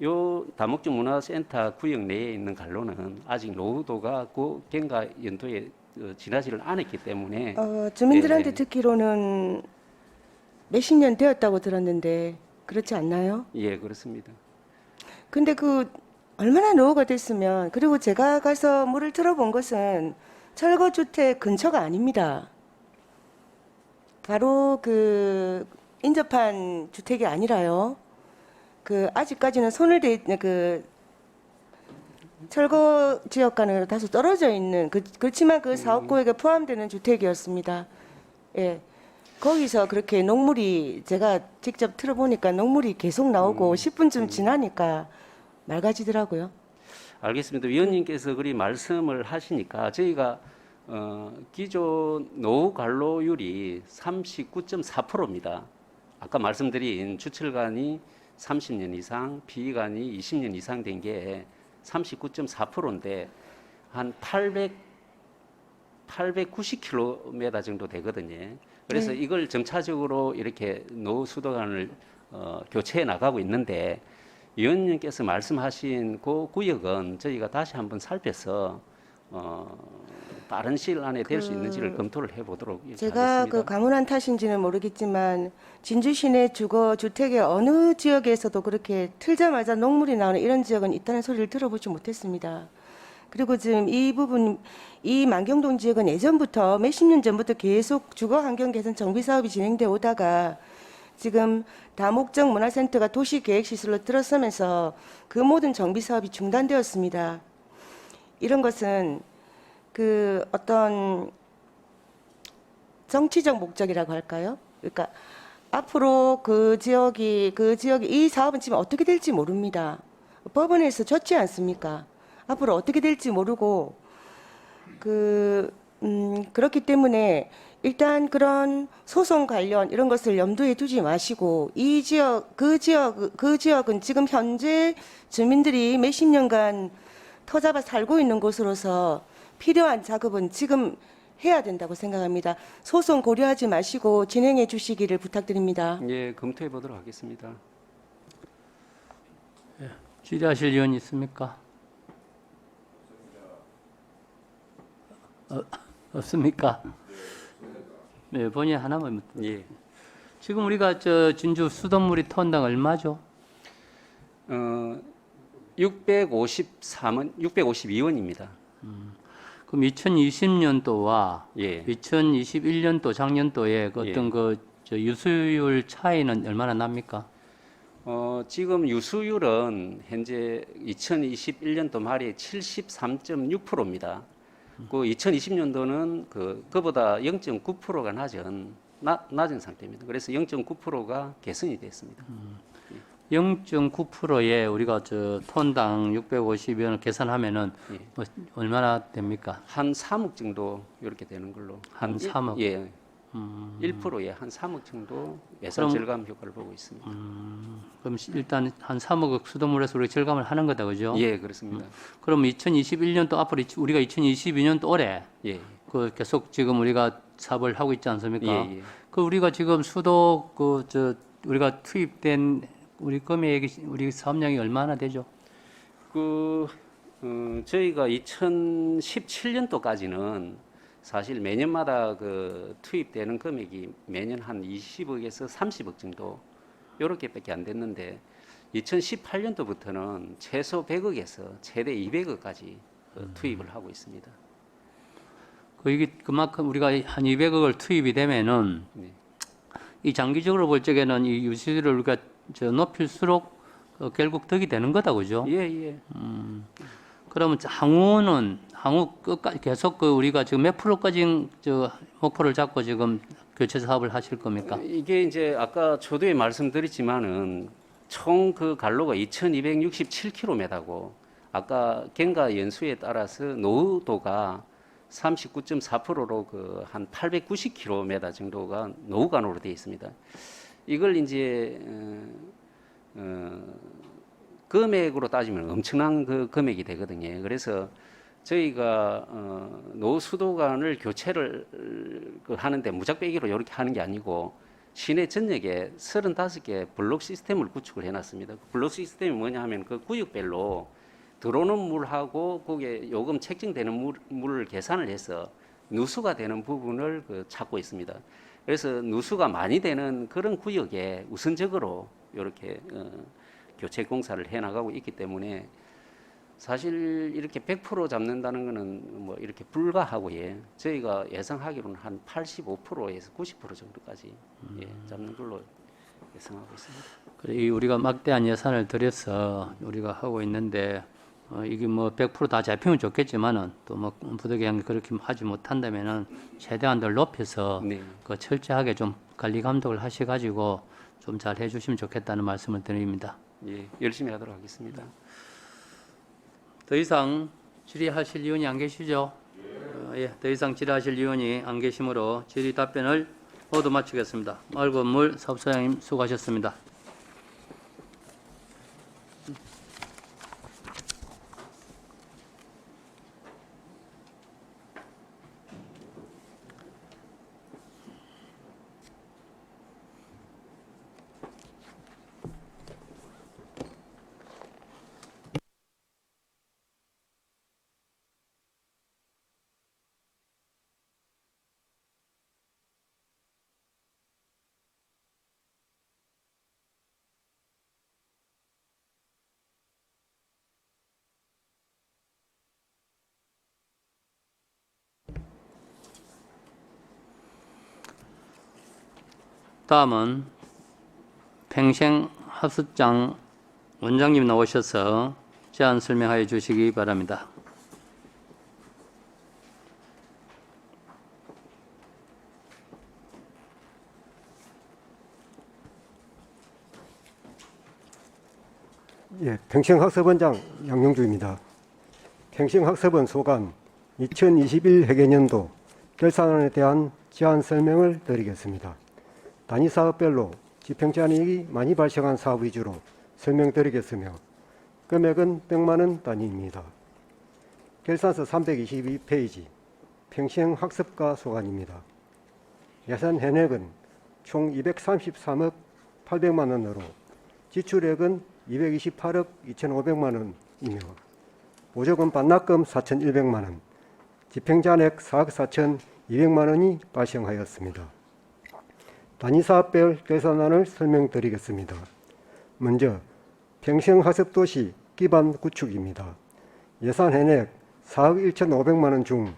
요 다목적 문화센터 구역 내에 있는 관로는 아직 노후도가 그 경과 연도에 지나지를 않았기 때문에 주민들한테 예. 듣기로는 몇십 년 되었다고 들었는데 그렇지 않나요? 예, 그렇습니다. 근데 그 얼마나 노후가 됐으면, 그리고 제가 가서 물을 틀어본 것은 철거주택 근처가 아닙니다. 바로 그 인접한 주택이 아니라요. 그 아직까지는 손을 그 철거 지역과는 다소 떨어져 있는 그렇지만 그 사업구역에 포함되는 주택이었습니다. 예. 거기서 그렇게 녹물이 제가 직접 틀어보니까 녹물이 계속 나오고 10분쯤 지나니까 맑아지더라고요. 알겠습니다. 위원님께서 그리 말씀을 하시니까 저희가 기존 노후 관로율이 39.4%입니다. 아까 말씀드린 주철관이 30년 이상, 비관이 20년 이상 된 게 39.4%인데 한 890km 정도 되거든요. 그래서 네. 이걸 점차적으로 이렇게 노후 수도관을 교체해 나가고 있는데 위원님께서 말씀하신 그 구역은 저희가 다시 한번 살펴서 빠른 시일 안에 될 수 있는지를 검토를 해보도록 제가 하겠습니다. 그 가문한 탓인지는 모르겠지만 진주 시내 주거 주택의 어느 지역에서도 그렇게 틀자마자 녹물이 나오는 이런 지역은 있다는 소리를 들어보지 못했습니다. 그리고 지금 이 부분, 이 만경동 지역은 예전부터 몇십 년 전부터 계속 주거 환경 개선 정비 사업이 진행돼 오다가 지금 다목적 문화센터가 도시계획시설로 들어서면서 그 모든 정비 사업이 중단되었습니다. 이런 것은 그 어떤 정치적 목적이라고 할까요? 그러니까 앞으로 그 지역이 이 사업은 지금 어떻게 될지 모릅니다. 법원에서 졌지 않습니까? 앞으로 어떻게 될지 모르고 그렇기 때문에 일단 그런 소송 관련 이런 것을 염두에 두지 마시고 이 지역 그 지역은 지금 현재 주민들이 몇십 년간 터잡아 살고 있는 곳으로서 필요한 작업은 지금 해야 된다고 생각합니다. 소송 고려하지 마시고 진행해 주시기를 부탁드립니다. 예, 검토해 보도록 하겠습니다. 질의하실 의원 있습니까? 없습니까? 네, 본인 하나만. 예. 지금 우리가 저 진주 수돗물이 톤당 얼마죠? 652원입니다. 그럼 2020년도와 예. 2021년도 작년도에 그 어떤 저 유수율 차이는 얼마나 납니까? 지금 유수율은 현재 2021년도 말에 73.6%입니다. 그 2020년도는 그보다 0.9%가 낮은 상태입니다. 그래서 0.9%가 개선이 됐습니다. 0.9%에 우리가 저 톤당 650원을 계산하면은 예. 뭐 얼마나 됩니까? 한 3억 정도 이렇게 되는 걸로. 한 3억? 예. 1%에 한 3억 정도 예산 그럼- 절감 효과를 보고 있습니다. 그럼 일단 한 3억 수돗물에서 우리가 절감을 하는 거다, 그죠? 예, 그렇습니다. 그럼 2021년도 앞으로 우리가 2022년도 올해 예. 그 계속 지금 우리가 사업을 하고 있지 않습니까? 예, 예. 그 우리가 지금 수도 우리가 투입된 우리 금액이 우리 사업량이 얼마나 되죠? 저희가 2017년도까지는 사실 매년마다 그 투입되는 금액이 매년 한 20억에서 30억 정도 요렇게밖에 안 됐는데 2018년도부터는 최소 100억에서 최대 200억까지 투입을 하고 있습니다. 이게 그만큼 우리가 한 200억을 투입이 되면은 네. 이 장기적으로 볼 적에는 이 유지를 우리가 높일수록 결국 덕이 되는 거다, 그죠? 예, 예. 그러면 향후 끝까지 계속 우리가 지금 몇 프로까지 목표를 잡고 지금 교체 사업을 하실 겁니까? 이게 이제 아까 초두에 말씀드렸지만은 총 그 갈로가 2,267km고 아까 경과 연수에 따라서 노후도가 39.4%로 그 한 890km 정도가 노후간으로 되어 있습니다. 이걸 이제 금액으로 따지면 엄청난 그 금액이 되거든요. 그래서 저희가 노후 수도관을 교체를 하는데 무작배기로 이렇게 하는 게 아니고 시내 전역에 35개 블록 시스템을 구축을 해놨습니다. 그 블록 시스템이 뭐냐 하면 그 구역별로 들어오는 물하고 거기에 요금 책정되는 물을 계산을 해서 누수가 되는 부분을 찾고 있습니다. 그래서 누수가 많이 되는 그런 구역에 우선적으로 이렇게 교체 공사를 해나가고 있기 때문에 사실 이렇게 100% 잡는다는 것은 뭐 이렇게 불가하고요. 저희가 예상하기로는 한 85%에서 90% 정도까지 잡는 걸로 예상하고 있습니다. 그래, 우리가 막대한 예산을 들여서 우리가 하고 있는데 이게 뭐 100% 다 잡히면 좋겠지만은 또 뭐 부득이한 그렇게 하지 못한다면은 최대한들 높여서 네. 그 철저하게 좀 관리 감독을 하셔가지고 좀 잘 해주시면 좋겠다는 말씀을 드립니다. 예, 열심히 하도록 하겠습니다. 더 이상 질의하실 위원이 안 계시죠? 예, 더 이상 질의하실 위원이 안 계시므로 질의 답변을 모두 마치겠습니다. 마을건물 사업소장님 수고하셨습니다. 다음은 평생학습장 원장님 나오셔서 제안 설명하여 주시기 바랍니다. 예, 평생학습원장 양용주입니다. 평생학습원 소관 2021 회계년도 결산안에 대한 제안 설명을 드리겠습니다. 단위 사업별로 집행제한이익이 많이 발생한 사업 위주로 설명드리겠으며 금액은 100만 원 단위입니다. 결산서 322페이지 평생학습과 소관입니다. 예산 현액은 총 233억 800만 원으로 지출액은 228억 2,500만 원이며 보조금 반납금 4,100만 원, 집행잔액 4억 4,200만 원이 발생하였습니다. 단위사업별 결산안을 설명드리겠습니다. 먼저 평생학습도시 기반 구축입니다. 예산 현액 4억 1,500만 원 중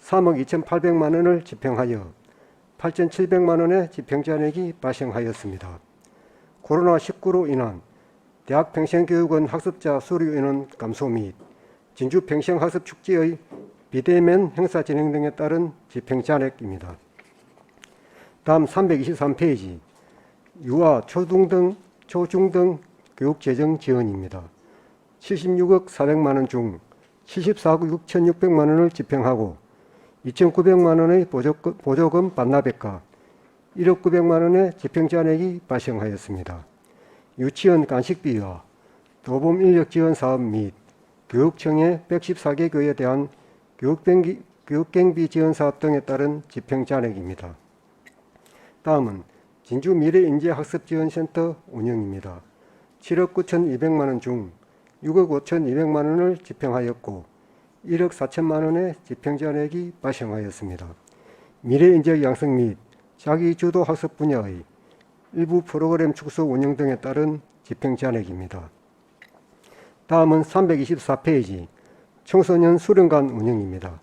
3억 2,800만 원을 집행하여 8,700만 원의 집행잔액이 발생하였습니다. 코로나19로 인한 대학 평생교육원 학습자 수료 인원 감소 및 진주 평생학습축제의 비대면 행사 진행 등에 따른 집행잔액입니다. 다음 323페이지 유아, 초중 등 교육재정 지원입니다. 76억 400만 원 중 74억 6,600만 원을 집행하고 2,900만 원의 보조금 반납액과 1억 900만 원의 집행잔액이 발생하였습니다. 유치원 간식비와 도봄 인력 지원 사업 및 교육청의 114개 교회에 대한 교육경비 지원 사업 등에 따른 집행잔액입니다. 다음은 진주 미래인재학습지원센터 운영입니다. 7억 9,200만 원 중 6억 5,200만 원을 집행하였고 1억 4천만 원의 집행잔액이 발생하였습니다. 미래인재 양성 및 자기주도 학습 분야의 일부 프로그램 축소 운영 등에 따른 집행잔액입니다. 다음은 324페이지 청소년 수련관 운영입니다.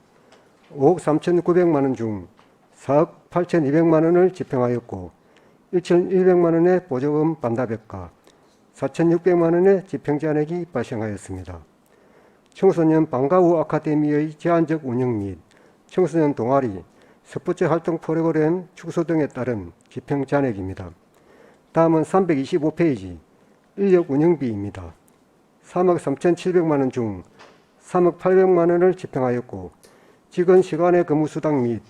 5억 3,900만 원 중 4억 8,200만 원을 집행하였고 1,100만 원의 보조금 반납액과 4,600만 원의 집행잔액이 발생하였습니다. 청소년 방과 후 아카데미의 제한적 운영 및 청소년 동아리, 스포츠 활동 프로그램 축소 등에 따른 집행잔액입니다. 다음은 325페이지 인력 운영비입니다. 3억 3,700만 원 중 3억 800만 원을 집행하였고 직원 시간의 근무 수당 및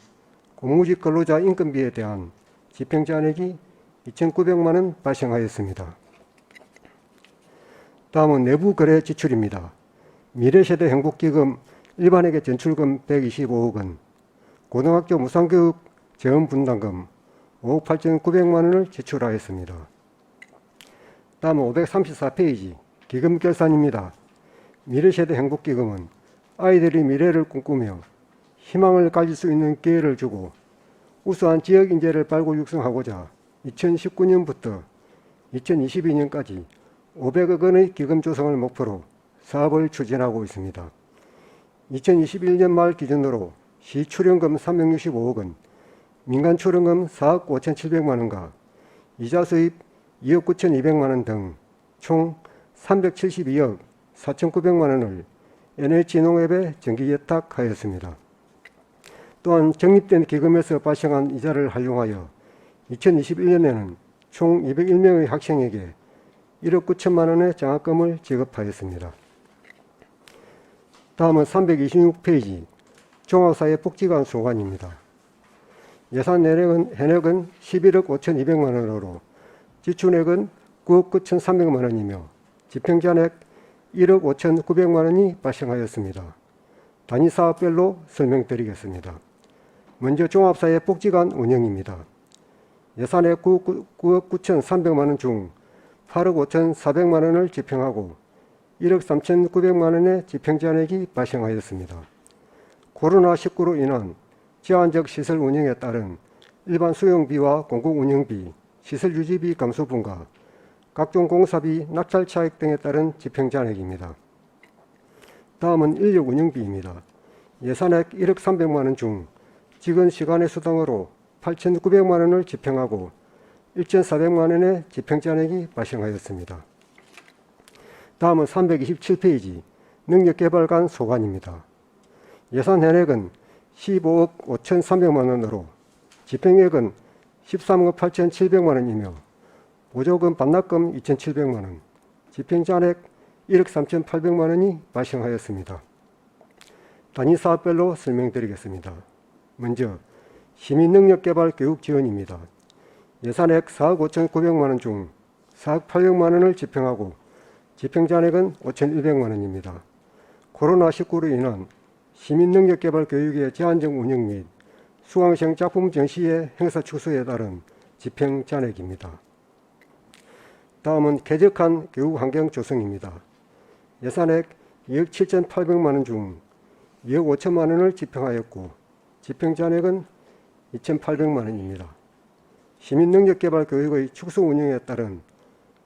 공무직 근로자 인건비에 대한 집행잔액이 2,900만 원 발생하였습니다. 다음은 내부 거래 지출입니다. 미래세대 행복기금 일반회계 전출금 125억 원, 고등학교 무상교육 재원분담금 5억 8,900만 원을 지출하였습니다. 다음은 534페이지 기금 결산입니다. 미래세대 행복기금은 아이들이 미래를 꿈꾸며 희망을 가질 수 있는 기회를 주고 우수한 지역 인재를 발굴 육성하고자 2019년부터 2022년까지 500억 원의 기금 조성을 목표로 사업을 추진하고 있습니다. 2021년 말 기준으로 시 출연금 365억 원, 민간 출연금 4억 5,700만 원과 이자 수입 2억 9,200만 원 등 총 372억 4,900만 원을 NH농협에 정기 예탁하였습니다. 또한 적립된 기금에서 발생한 이자를 활용하여 2021년에는 총 201명의 학생에게 1억 9천만 원의 장학금을 지급하였습니다. 다음은 326페이지 종합사회복지관 소관입니다. 예산 현액은 11억 5,200만 원으로 지출액은 9억 9,300만 원이며 집행잔액 1억 5,900만 원이 발생하였습니다. 단위 사업별로 설명드리겠습니다. 먼저 종합사회복지관 운영입니다. 예산액 9억 9,300만 원 중 8억 5,400만 원을 집행하고 1억 3,900만 원의 집행잔액이 발생하였습니다. 코로나19로 인한 제한적 시설 운영에 따른 일반 수용비와 공공운영비, 시설 유지비 감소분과 각종 공사비, 낙찰 차익 등에 따른 집행잔액입니다. 다음은 인력 운영비입니다. 예산액 1억 300만 원 중 직원 시간의 수당으로 8,900만 원을 집행하고 1,400만 원의 집행잔액이 발생하였습니다. 다음은 327페이지 능력개발관 소관입니다. 예산 현액은 15억 5,300만 원으로 집행액은 13억 8,700만 원이며 보조금 반납금 2,700만 원, 집행잔액 1억 3,800만 원이 발생하였습니다. 단위 사업별로 설명드리겠습니다. 먼저 시민능력개발 교육 지원입니다. 예산액 4억 5,900만 원 중 4억 800만 원을 집행하고 집행잔액은 5,100만 원입니다. 코로나19로 인한 시민능력개발 교육의 제한적 운영 및 수강생 작품 전시의 행사 축소에 따른 집행잔액입니다. 다음은 쾌적한 교육환경 조성입니다. 예산액 2억 7,800만 원 중 2억 5천만 원을 집행하였고 집행잔액은 2,800만 원입니다. 시민능력개발 교육의 축소 운영에 따른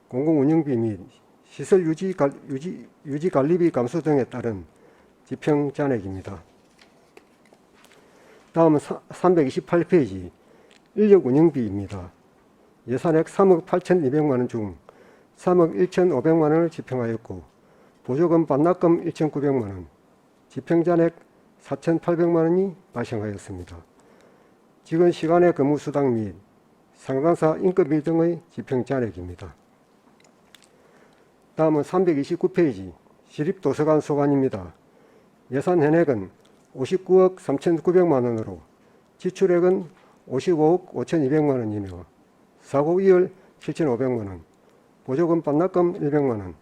공공운영비 및 시설 유지 관리비 감소 등에 따른 집행잔액입니다. 다음은 328페이지 인력 운영비입니다. 예산액 3억 8,200만 원 중 3억 1,500만 원을 집행하였고 보조금 반납금 1,900만 원, 집행잔액 4,800만 원이 발생하였습니다. 직원 시간의 근무 수당 및 상담사 인건비 등의 집행잔액입니다. 다음은 329페이지 시립도서관 소관입니다. 예산 현액은 59억 3,900만 원으로 지출액은 55억 5,200만 원이며 사고 이율 7,500만 원, 보조금 반납금 100만 원,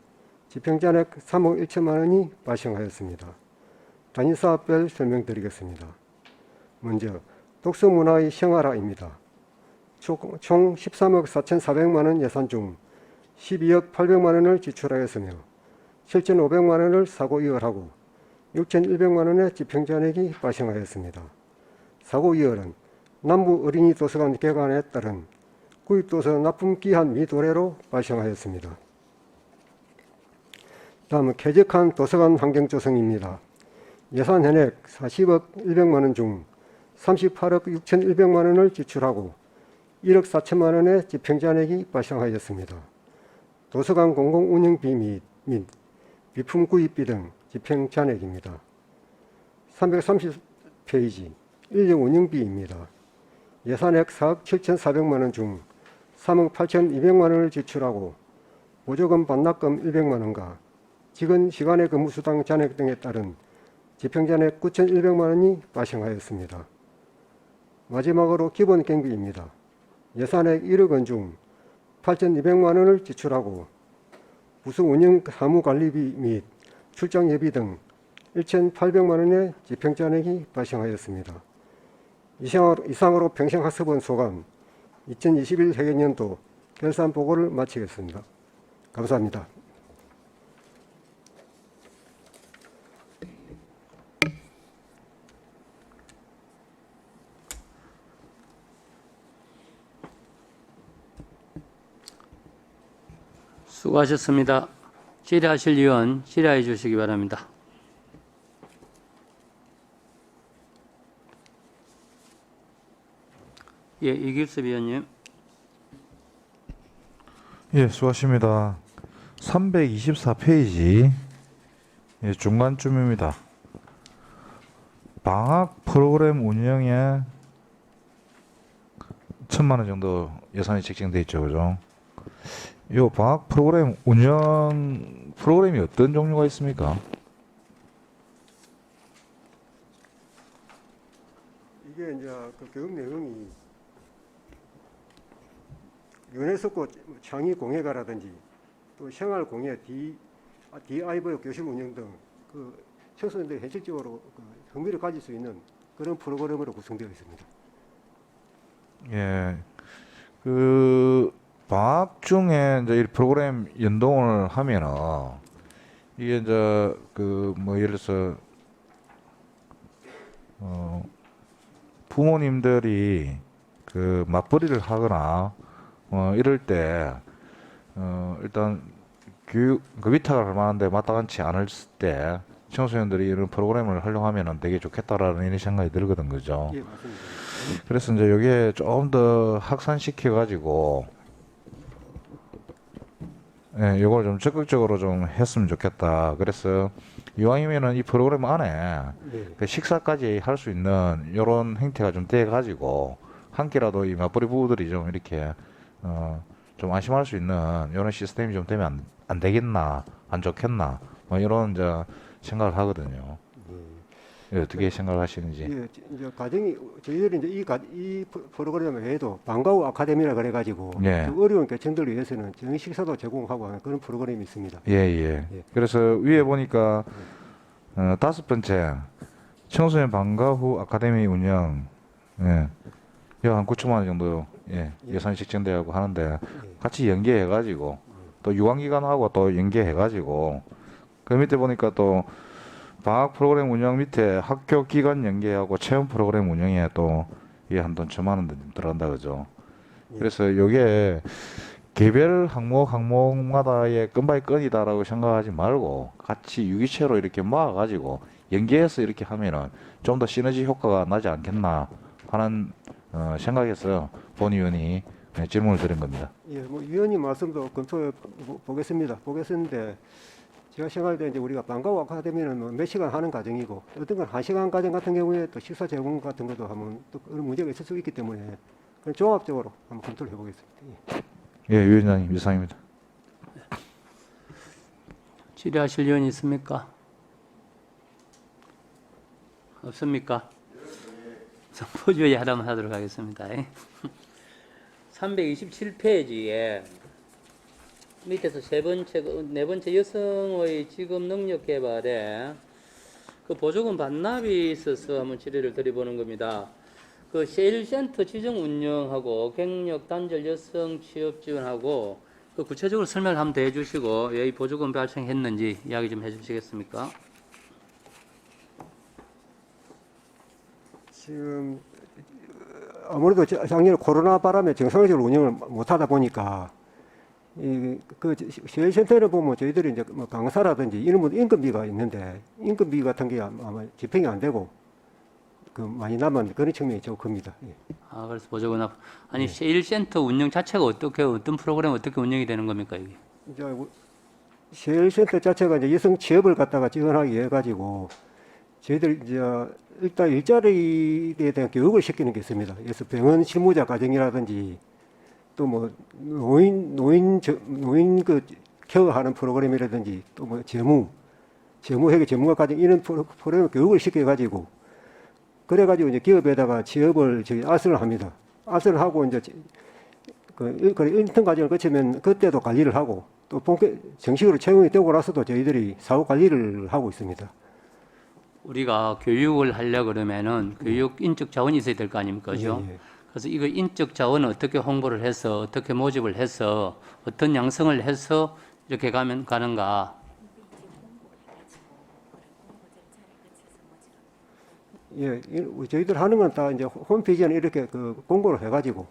집행잔액 3억 1천만 원이 발생하였습니다. 단위 사업별 설명드리겠습니다. 먼저 독서문화의 생활화입니다. 총 13억 4,400만 원 예산 중 12억 800만 원을 지출하였으며 7,500만 원을 사고 이월하고 6,100만 원의 집행잔액이 발생하였습니다. 사고 이열은 남부 어린이 도서관 개관에 따른 구입도서 납품 기한 미도래로 발생하였습니다. 다음은 쾌적한 도서관 환경 조성입니다. 예산 현액 40억 100만 원 중 38억 6,100만 원을 지출하고 1억 4천만 원의 집행잔액이 발생하였습니다. 도서관 공공운영비 및 비품 구입비 등 집행잔액입니다. 330페이지 인력운영비입니다. 예산액 4억 7,400만 원 중 3억 8,200만 원을 지출하고 보조금 반납금 100만 원과 직원 시간의 근무수당 잔액 등에 따른 집행잔액 9,100만 원이 발생하였습니다. 마지막으로 기본 경비입니다. 예산액 1억 원 중 8,200만 원을 지출하고 부서 운영 사무 관리비 및 출장 예비 등 1,800만 원의 집행잔액이 발생하였습니다. 이상으로 평생학습원 소관 2021 회계연도 결산 보고를 마치겠습니다. 감사합니다. 수고하셨습니다. 질의하실 의원 질의해 주시기 바랍니다. 예, 이길섭 의원님. 예, 수고하십니다. 324페이지 예, 중간쯤입니다. 방학 프로그램 운영에 1,000만 원 정도 예산이 책정돼 있죠, 그죠? 이 방학 프로그램 운영 프로그램이 어떤 종류가 있습니까? 이게 이제 그 교육 내용이 유네스코 창의 공예가라든지 또 생활 공예 DIY 교실 운영 등 그 청소년들이 현실적으로 그 흥미를 가질 수 있는 그런 프로그램으로 구성되어 있습니다. 예, 그 방학 중에 이제 이 프로그램 연동을 하면은 이게 이제 그 뭐 예를 들어서 부모님들이 그 맞벌이를 하거나 이럴 때 일단 교육 그 위탁을 할 만한데 마땅치 않을 때 청소년들이 이런 프로그램을 활용하면은 되게 좋겠다라는 이런 생각이 들거든, 그죠? 예, 맞습니다. 그래서 이제 여기에 좀 더 확산시켜 가지고 예, 이걸 좀 적극적으로 좀 했으면 좋겠다. 그래서 이왕이면은 이 프로그램 안에 네. 그 식사까지 할 수 있는 이런 행태가 좀 돼 가지고 한 끼라도 이 맞벌이 부부들이 좀 이렇게 좀 안심할 수 있는 이런 시스템이 좀 되면 안 되겠나, 안 좋겠나, 뭐 이런 이제 생각을 하거든요. 예, 어떻게 생각하시는지. 예, 이제 가정이 저희들이 이제 이 프로그램 외에도 방과후 아카데미라 그래가지고 예. 좀 어려운 계층들을 위해서는 저녁 식사도 제공하고 하는 그런 프로그램이 있습니다. 예, 예. 예. 그래서 위에 보니까 5번째 청소년 방과 후 아카데미 운영 예. 이거 한 9천만 원 정도 예. 예산이 책정되고 하는데 같이 연계해 가지고 또 유관기관하고 또 연계해 가지고 그 밑에 보니까 또 방학 프로그램 운영 밑에 학교 기관 연계하고 체험 프로그램 운영에 또 이게 한 돈 1,000만 원 들어간다 그죠. 그래서 이게 개별 항목마다의 건바이 건이다라고 생각하지 말고 같이 유기체로 이렇게 모아가지고 연계해서 이렇게 하면은 좀 더 시너지 효과가 나지 않겠나 하는 생각에서 본 의원이 질문을 드린 겁니다. 예, 뭐 위원님 말씀도 검토해 보겠는데 제가 생각할 때 이제 우리가 방과후 아카데미는 뭐 몇 시간 하는 과정이고 어떤 건 1시간 과정 같은 경우에 또 식사 제공 같은 것도 하면 또 그런 문제가 있을 수 있기 때문에 그런 종합적으로 한번 검토를 해보겠습니다. 예. 예, 위원장님 이상입니다. 질의하실 의원 있습니까? 없습니까? 포주의 하라면 하도록 하겠습니다. 327페이지에 밑에서 네 번째 여성의 직업 능력 개발에 그 보조금 반납이 있어서 한번 질의를 드려보는 겁니다. 그 세일센터 지정 운영하고 경력 단절 여성 취업 지원하고 그 구체적으로 설명을 한번 더 해주시고 왜 이 보조금 발생했는지 이야기 좀 해주시겠습니까? 지금 아무래도 작년 코로나 바람에 정상적으로 운영을 못하다 보니까 그 시설센터를 보면 저희들이 이제 뭐 강사라든지 이런 분 인건비가 있는데 인건비 같은 게 아마 집행이 안 되고 그 많이 남은 그런 측면이 좀 큽니다. 예. 아, 그래서 보조금 아니 제1센터 운영 자체가 어떤 프로그램 어떻게 운영이 되는 겁니까 이게? 이제 시설센터 자체가 이제 여성 취업을 갖다가 지원하기 위해 가지고 저희들 이제 일단 일자리에 대한 교육을 시키는 게 있습니다. 그래서 병원 실무자 과정이라든지 또 뭐 노인 그 케어하는 프로그램이라든지 또 뭐 재무회계 전문가 과정 이런 프로그램 교육을 시켜 가지고 그래 가지고 이제 기업에다가 취업을 저희 아스를 합니다. 아스를 하고 이제 그 인턴 과정을 거치면 그때도 관리를 하고 또 정식으로 채용이 되고 나서도 저희들이 사후 관리를 하고 있습니다. 우리가 교육을 하려 그러면은 교육 인적 자원이 있어야 될 거 아닙니까, 그죠? 예, 예. 그래서 이거 인적 자원을 어떻게 홍보를 해서 어떻게 모집을 해서 어떤 양성을 해서 이렇게 가는가? 예, 저희들 하는 건 다 이제 홈페이지에는 이렇게 그 공고를 해가지고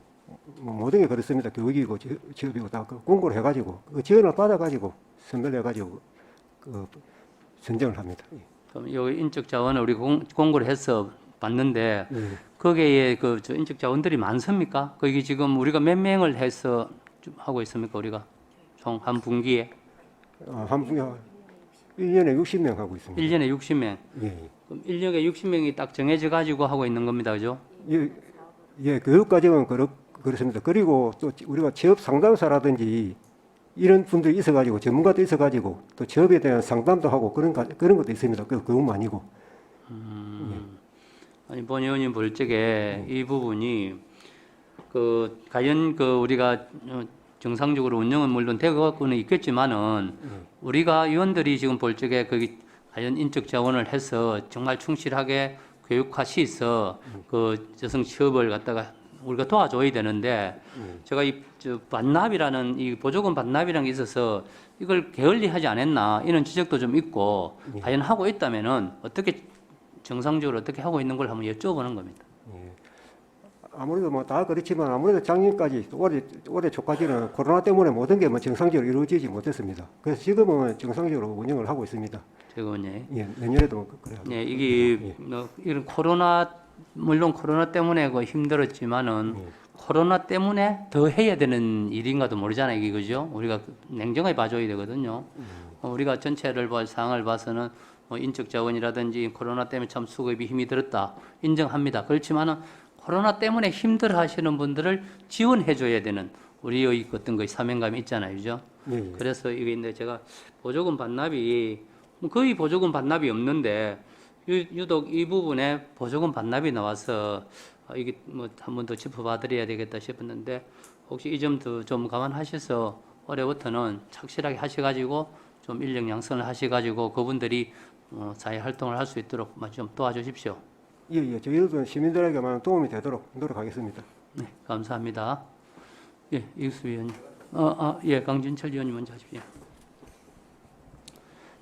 뭐 모든 게 그렇습니다. 교육이고 취업이고 다 그 공고를 해가지고 그 지원을 받아가지고 선별을 해가지고 그 선정을 합니다. 예. 그럼 여기 인적 자원을 우리 공고를 해서 받는데 예. 거기에 저 인적 자원들이 많습니까? 거기 지금 우리가 몇 명을 해서 좀 하고 있습니까? 우리가 총 한 분기에 한 분야 1년에 60명 하고 있습니다. 1년에 60명. 예, 그럼 1년에 60명이 딱 정해져 가지고 하고 있는 겁니다. 그죠? 예, 예, 교육 과정은 그렇습니다. 그리고 또 우리가 취업 상담사라든지 이런 분들이 있어가지고 전문가도 있어가지고 또 취업에 대한 상담도 하고 그런 것도 있습니다. 그것만 아니고. 아니 본 의원님 볼 적에 이 부분이 과연 우리가 정상적으로 운영은 물론 되고는 있겠지만은 우리가 의원들이 지금 볼 적에 거기 과연 인적 자원을 해서 정말 충실하게 교육화 시서 그 여성 취업을 갖다가 우리가 도와줘야 되는데 제가 반납이라는 이 보조금 반납이라는 게 있어서 이걸 게을리하지 않았나 이런 지적도 좀 있고 과연 하고 있다면은 어떻게 정상적으로 어떻게 하고 있는 걸 한번 여쭤보는 겁니다. 아무래도 뭐 다 그렇지만 아무래도 작년까지 올해 초까지는 코로나 때문에 모든 게 뭐 정상적으로 이루어지지 못했습니다. 그래서 지금은 정상적으로 운영을 하고 있습니다. 최고원님. 예, 내년에도 그래요. 네, 이게 이런 물론 코로나 때문에 힘들었지만은 코로나 때문에 더 해야 되는 일인가도 모르잖아요, 이게 그죠? 우리가 냉정하게 봐줘야 되거든요. 우리가 전체를 상황을 봐서는 인적 자원이라든지 코로나 때문에 참 수급이 힘이 들었다 인정합니다. 그렇지만은 코로나 때문에 힘들어하시는 분들을 지원해줘야 되는 우리의 어떤 그 사명감이 있잖아요, 그죠? 예, 예. 그래서 이게 있는데 제가 보조금 반납이 거의 보조금 반납이 없는데 유독 이 부분에 보조금 반납이 나와서 이게 뭐 한 번 더 짚어봐드려야 되겠다 싶었는데 혹시 이 점도 좀 감안하셔서 올해부터는 착실하게 하셔가지고 좀 인력 양성을 하셔가지고 그분들이 사회 활동을 할 수 있도록 좀 도와주십시오. 예, 예. 저희들도 시민들에게만 도움이 되도록 노력하겠습니다. 네, 감사합니다. 예, 이익수 위원님. 예, 강진철 위원님 먼저 하십시오.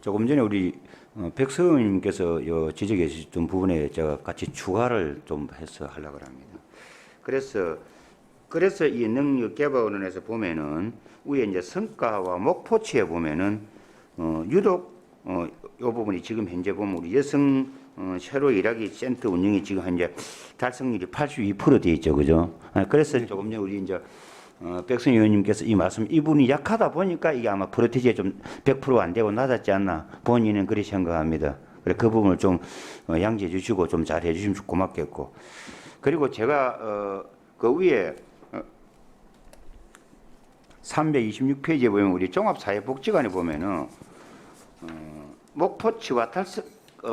조금 전에 우리 백서님께서 지적해 주신 부분에 제가 같이 추가를 좀 해서 하려고 합니다. 그래서 이 능력개발원에서 보면은 위에 이제 성과와 목표치에 보면은 유독 이 부분이 지금 현재 보면 우리 여성 새로 일하기 센터 운영이 지금 현재 달성률이 82% 돼 있죠, 그죠? 그래서 조금 전에 우리 이제 백승 의원님께서 이 말씀 이분이 약하다 보니까 이게 아마 프로티지에 좀 100% 안 되고 낮았지 않나 본인은 그렇게 생각합니다. 그래 그 부분을 좀 양지해 주시고 좀 잘 해주시면 고맙겠고 그리고 제가 그 위에 326페이지에 보면 우리 종합사회복지관에 보면은 목표치와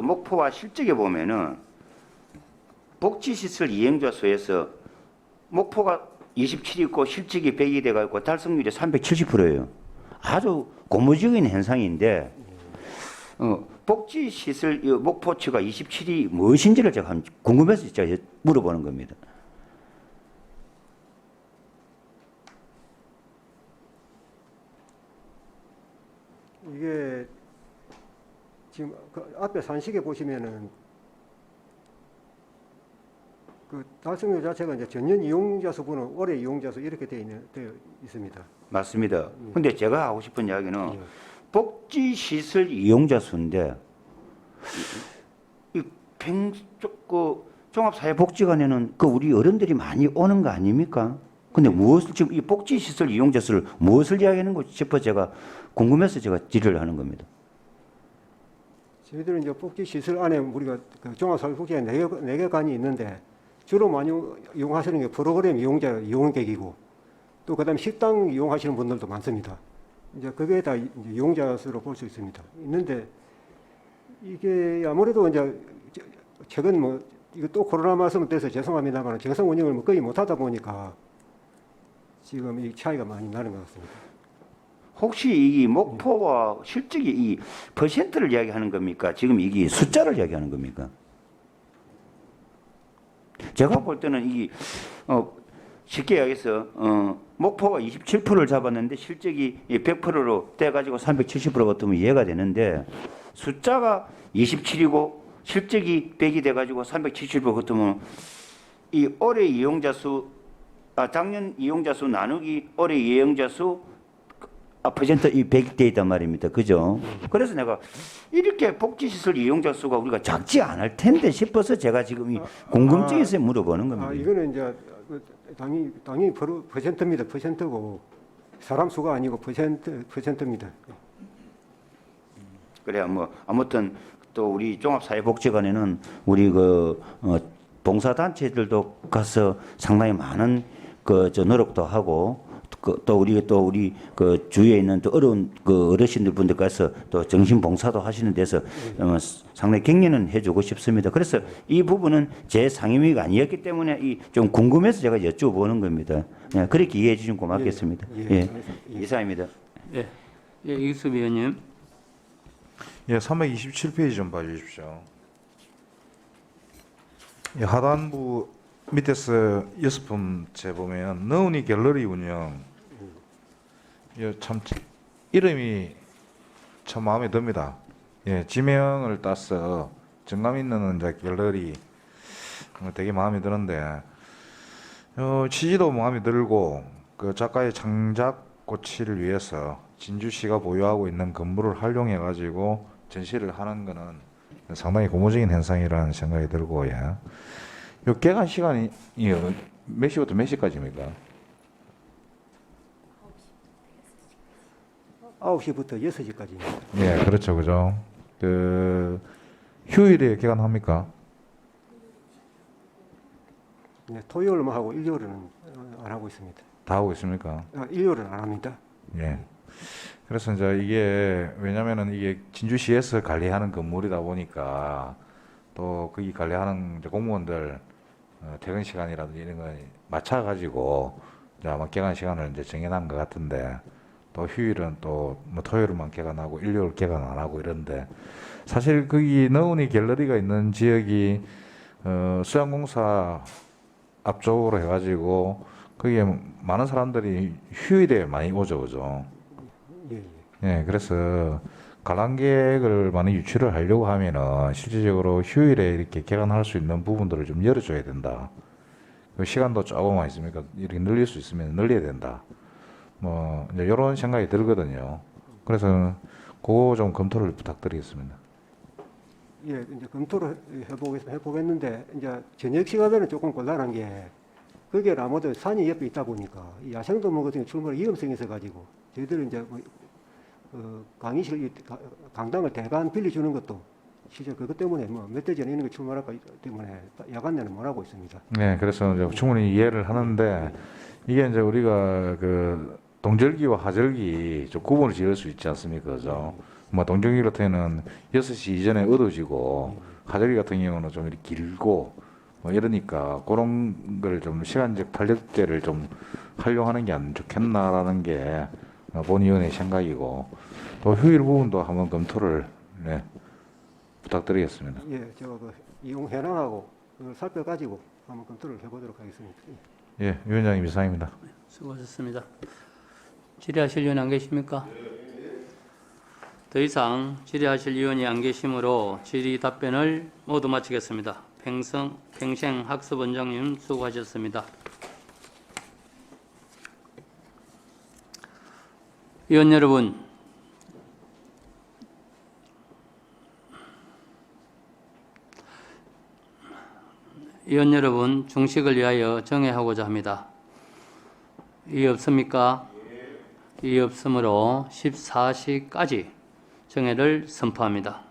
목표와 실적에 보면은 복지시설 이행조소에서 목표가 27이 있고 실적이 100이 돼가지고 달성률이 370%예요. 아주 고무적인 현상인데 복지시설 목표치가 27이 무엇인지를 제가 궁금해서 제가 물어보는 겁니다. 이게 지금 그 앞에 산식에 보시면은 그 달성료 자체가 이제 전년 이용자 수분은 올해 이용자 수 이렇게 되어 있습니다. 맞습니다. 근데 제가 하고 싶은 이야기는 복지시설 이용자 수인데 그 종합사회복지관에는 그 우리 어른들이 많이 오는 거 아닙니까? 근데 무엇을 지금 이 복지시설 이용자 수를 무엇을 이야기하는 거 싶어 제가 궁금해서 제가 질의를 하는 겁니다. 저희들은 이제 복지 시설 안에 우리가 그 종합사회복지관 4개관이 있는데 주로 많이 이용하시는 게 프로그램 이용객이고 또 그다음에 식당 이용하시는 분들도 많습니다. 이제 그게 다 이제 이용자 수로 볼 수 있습니다. 있는데 이게 아무래도 이제 최근 뭐 이거 또 코로나 말씀 돼서 죄송합니다만 정상 운영을 뭐 거의 못하다 보니까 지금 이 차이가 많이 나는 것 같습니다. 혹시 이 목표와 실적이 이 퍼센트를 이야기하는 겁니까? 지금 이게 숫자를 이야기하는 겁니까? 제가 볼 때는 이 쉽게 이야기해서 목표가 27%를 잡았는데 실적이 100%로 떼가지고 370% 같으면 이해가 되는데 숫자가 27이고 실적이 100이 돼가지고 370% 같으면 이 올해 이용자 수, 작년 이용자 수 나누기 올해 이용자 수 퍼센트 이 100대 있단 말입니다. 그죠? 그래서 내가 이렇게 복지시설 이용자 수가 우리가 작지 않을 텐데 싶어서 제가 지금 이 궁금증이 있어서 물어보는 겁니다. 이거는 이제 당연히 퍼센트입니다. 퍼센트고 사람 수가 아니고 퍼센트입니다. 그래야 뭐 아무튼 또 우리 종합사회복지관에는 우리 그 봉사단체들도 가서 상당히 많은 저 노력도 하고 또 우리 그 주위에 있는 또 어려운 그 어르신들 분들 가서 또 정신 봉사도 하시는 데서 상당히 격려는 해주고 싶습니다. 그래서 이 부분은 제 상임위가 아니었기 때문에 이 좀 궁금해서 제가 여쭤보는 겁니다. 예, 그렇게 이해해 주시면 고맙겠습니다. 예, 이상입니다. 예, 이기수 위원님. 예, 327페이지 좀 봐주십시오. 예, 하단부 밑에서 6번째 보면 너운이 갤러리 운영. 예, 참 이름이 참 마음에 듭니다. 예, 지명을 따서 정감 있는 이제 갤러리 되게 마음에 드는데 취지도 마음에 들고 그 작가의 창작 고치를 위해서 진주시가 보유하고 있는 건물을 활용해 가지고 전시를 하는 거는 상당히 고무적인 현상이라는 생각이 들고 예. 요 개관 시간이 몇 시부터 몇 시까지입니까? 9시부터 6시까지입니다. 예, 그렇죠, 그죠. 그 휴일에 개관합니까? 네, 토요일만 하고 일요일은 안 하고 있습니다. 다 하고 있습니까? 일요일은 안 합니다. 예. 그래서 이제 이게 왜냐면은 이게 진주시에서 관리하는 건물이다 보니까 또 거기 관리하는 이제 공무원들 퇴근 시간이라든지 이런 거 맞춰가지고 이제 아마 개관 시간을 이제 정해놓은 것 같은데 또 휴일은 또 뭐 토요일만 개관하고 일요일 개관 안 하고 이런데 사실 거기 너운이 갤러리가 있는 지역이 수양공사 앞쪽으로 해가지고 거기에 많은 사람들이 휴일에 많이 오죠, 그죠? 예. 예, 그래서 관람객을 많이 유치를 하려고 하면은 실질적으로 휴일에 이렇게 개관할 수 있는 부분들을 좀 열어줘야 된다. 그 시간도 조금만 있으니까 이렇게 늘릴 수 있으면 늘려야 된다. 뭐 이제 이런 생각이 들거든요. 그래서 그거 좀 검토를 부탁드리겠습니다. 예, 이제 검토를 해보겠는데 이제 저녁 시간에는 조금 곤란한 게 그게 아무래도 산이 옆에 있다 보니까 이 야생동물 같은 경우 출몰 위험성이 있어가지고 저희들은 이제 뭐 강의실 강당을 대관 빌려주는 것도 실제 그것 때문에 뭐 몇 달 전에 있는 거 출몰할까 때문에 야간 내는 못 하고 있습니다. 네, 그래서 이제 충분히 이해를 하는데 이게 이제 우리가 그 동절기와 하절기 좀 구분을 지을 수 있지 않습니까, 그죠? 뭐 동절기 같은 경우는 6시 이전에 어두워지고 하절기 같은 경우는 좀 이렇게 길고 뭐 이러니까 그런 걸 좀 시간적 탄력제를 좀 활용하는 게 안 좋겠나라는 게 본위원의 생각이고 또 휴일 부분도 한번 검토를 네, 부탁드리겠습니다. 예, 그 이용 현황하고 그걸 살펴가지고 한번 검토를 해보도록 하겠습니다. 예, 위원장님 이상입니다. 수고하셨습니다. 질의하실 위원 안 계십니까? 더 이상 질의하실 위원이 안 계시므로 질의 답변을 모두 마치겠습니다. 평생학습원장님 수고하셨습니다. 위원 여러분, 중식을 위하여 정회하고자 합니다. 이의 없습니까? 이의 없으므로 14시까지 정회를 선포합니다.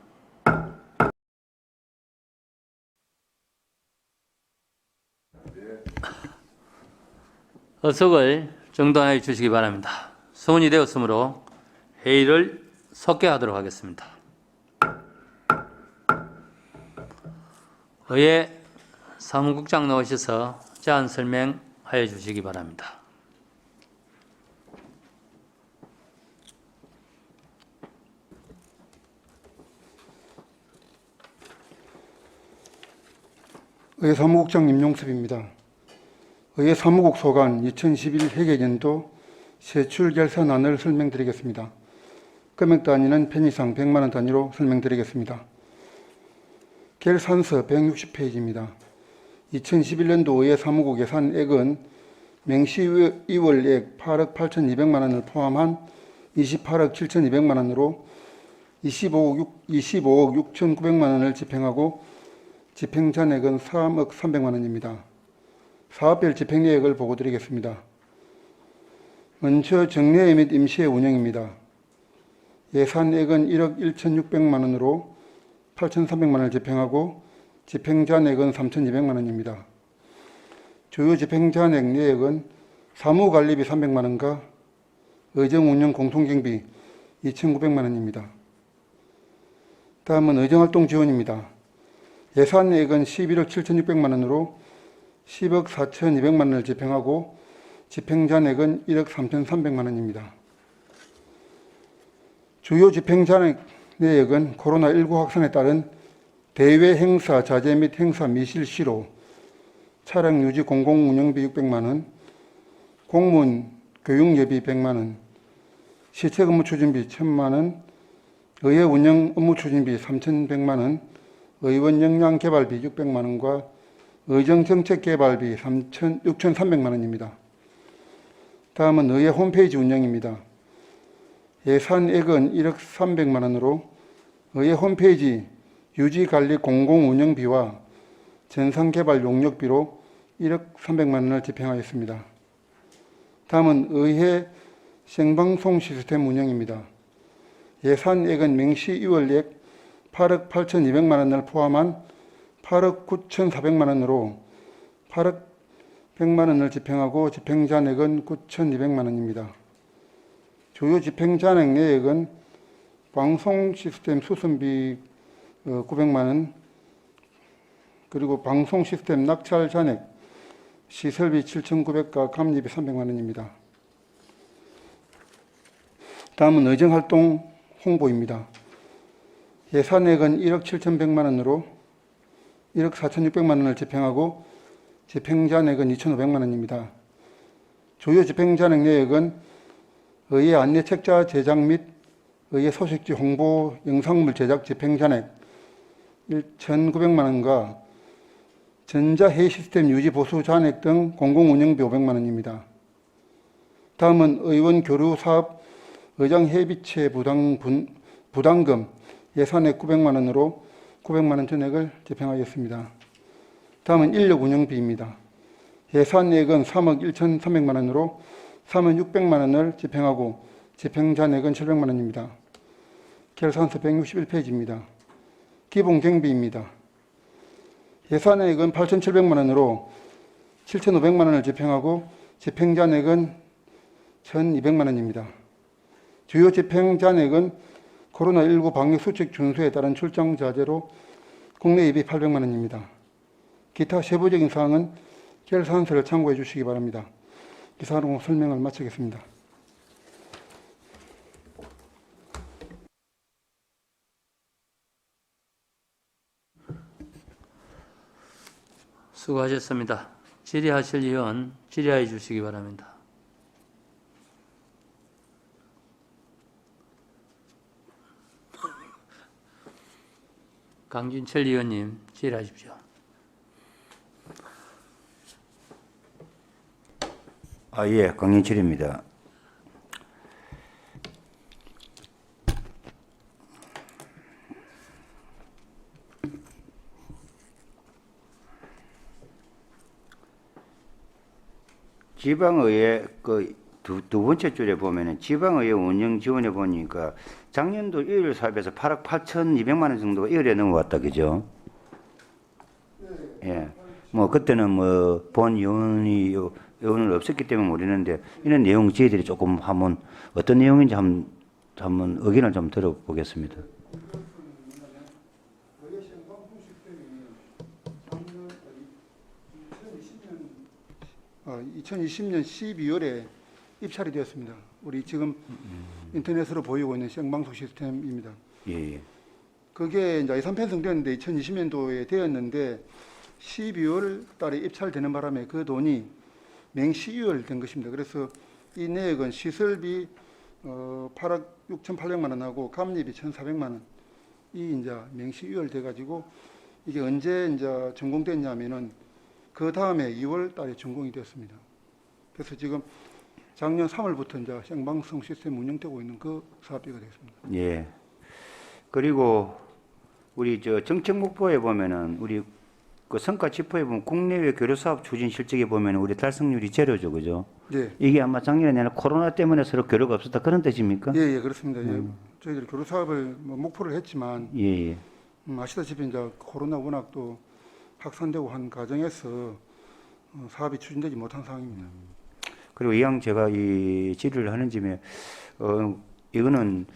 어석을 정돈해 주시기 바랍니다. 소원이 되었으므로 회의를 속개하도록 하겠습니다. 의회 사무국장 나오셔서 제안 설명하여 주시기 바랍니다. 의회 사무국장 임용섭입니다. 의회 사무국 소관 2011 회계연도 세출 결산안을 설명드리겠습니다. 금액 단위는 편의상 100만 원 단위로 설명드리겠습니다. 결산서 160페이지입니다. 2011년도 의회 사무국 예산액은 맹시이월액 8억 8,200만 원을 포함한 28억 7,200만 원으로 25억 6,900만 원을 집행하고 집행잔액은 3억 300만 원입니다. 사업별 집행내역을 보고드리겠습니다. 먼저 정례회 및 임시회 운영입니다. 예산액은 1억 1,600만 원으로 8,300만 원을 집행하고 집행잔액은 3,200만 원입니다. 주요 집행잔액 내역은 사무관리비 300만 원과 의정운영 공통경비 2,900만 원입니다. 다음은 의정활동 지원입니다. 예산액은 11억 7,600만 원으로 10억 4,200만 원을 집행하고 집행잔액은 1억 3,300만 원입니다. 주요 집행잔액 내역은 코로나19 확산에 따른 대외 행사 자재 및 행사 미실시로 차량 유지 공공운영비 600만 원, 공무원 교육예비 100만 원, 시책 업무 추진비 1,000만 원, 의회 운영 업무 추진비 3,100만 원, 의원 역량 개발비 600만 원과 의정정책 개발비 6,300만 원입니다. 다음은 의회 홈페이지 운영입니다. 예산액은 1억 300만 원으로 의회 홈페이지 유지관리 공공운영비와 전산개발 용역비로 1억 300만 원을 집행하였습니다. 다음은 의회 생방송 시스템 운영입니다. 예산액은 맹시이월액 8억 8,200만 원을 포함한 8억 9,400만 원으로 8억 100만 원을 집행하고 집행잔액은 9,200만 원입니다. 주요 집행잔액 내역은 방송 시스템 수선비 900만 원, 그리고 방송 시스템 낙찰 잔액 시설비 7,900과 감리비 300만 원입니다. 다음은 의정활동 홍보입니다. 예산액은 1억 7,100만 원으로 1억 4,600만 원을 집행하고 집행잔액은 2,500만 원입니다. 주요 집행잔액 내역은 의회 안내책자 제작 및 의회 소식지 홍보 영상물 제작 집행잔액 1,900만 원과 전자회의 시스템 유지 보수 잔액 등 공공운영비 500만 원입니다. 다음은 의원 교류 사업 의장 회비체 부담금 예산액 900만 원으로 900만 원 전액을 집행하였습니다. 다음은 인력 운영비입니다. 예산액은 3억 1,300만 원으로 3억 600만 원을 집행하고 집행잔액은 700만 원입니다. 결산서 161페이지입니다. 기본경비입니다. 예산액은 8,700만 원으로 7,500만 원을 집행하고 집행잔액은 1,200만 원입니다. 주요 집행잔액은 코로나19 방역수칙 준수에 따른 출장 자재로 국내 예비 800만 원입니다. 기타 세부적인 사항은 결산서를 참고해 주시기 바랍니다. 이상으로 설명을 마치겠습니다. 수고하셨습니다. 질의하실 의원 질의해 주시기 바랍니다. 강진철 의원님 질의하십시오. 예, 강인철입니다. 지방의회 두 번째 줄에 보면은 지방의회 운영 지원해 보니까 작년도 일요일 사업에서 8억 8,200만 원 정도가 1월에 넘어왔다, 그죠? 예. 뭐 그때는 뭐 본 요원은 없었기 때문에 모르는데 이런 내용 저희들이 조금 한번 어떤 내용인지 한번 의견을 좀 들어보겠습니다. 2020년 12월에 입찰이 되었습니다. 우리 지금 인터넷으로 보이고 있는 생방송 시스템입니다. 예. 그게 이제 예산 편성되었는데 2020년도에 되었는데 12월 달에 입찰되는 바람에 그 돈이 맹시유월된 것입니다. 그래서 이 내역은 시설비 8억 6,800만 원하고 감리비 1,400만 원 이 이제 맹시유월돼 가지고 이게 언제 이제 준공됐냐면은 그 다음에 2월 달에 준공이 되었습니다. 그래서 지금 작년 3월부터 이제 생방송 시스템 운영되고 있는 그 사업비가 되겠습니다. 예. 그리고 우리 저 정책 목표에 보면은 우리 그 성과 지표에 보면 국내외 교류 사업 추진 실적에 보면은 우리 달성률이 제로죠, 그죠? 예. 이게 아마 작년에 내는 코로나 때문에 서로 교류가 없었다 그런 뜻입니까? 예, 예, 그렇습니다. 예. 저희들이 교류 사업을 뭐 목표를 했지만 예, 예. 아시다시피 이제 코로나 워낙 또 확산되고 한 과정에서 사업이 추진되지 못한 상황입니다. 그리고 이왕 제가 이 질의를 하는 짐에 이거는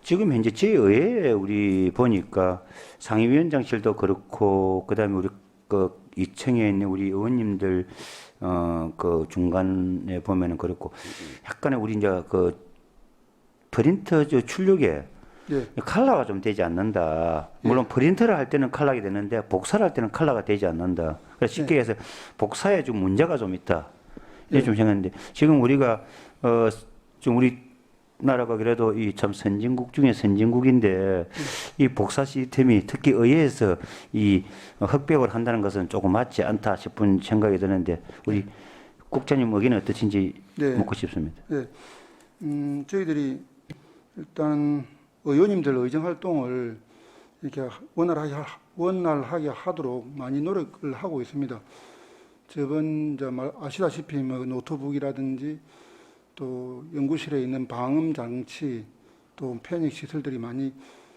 지금 현재 제의회에 우리 보니까 상임위원장실도 그렇고 그다음에 우리 그 2층에 있는 우리 의원님들 그 중간에 보면은 그렇고 약간의 우리 이제 그 프린터 저 출력에 예. 컬러가 좀 되지 않는다. 물론 프린터를 할 때는 컬러가 되는데 복사를 할 때는 컬러가 되지 않는다. 그래서 쉽게 해서 복사에 좀 문제가 좀 있다. 이게 좀 생각했는데 지금 우리가 좀 우리 나라가 그래도 이 참 선진국 중에 선진국인데 이 복사 시스템이 특히 의회에서 이 흑백을 한다는 것은 조금 맞지 않다 싶은 생각이 드는데 우리 국장님 의견은 어떠신지 묻고 싶습니다. 네. 저희들이 일단 의원님들 의정 활동을 이렇게 원활하게 하도록 많이 노력을 하고 있습니다. 저번 이제 아시다시피 뭐 노트북이라든지 또 연구실에 있는 방음 장치 또 편익 시설들이 많이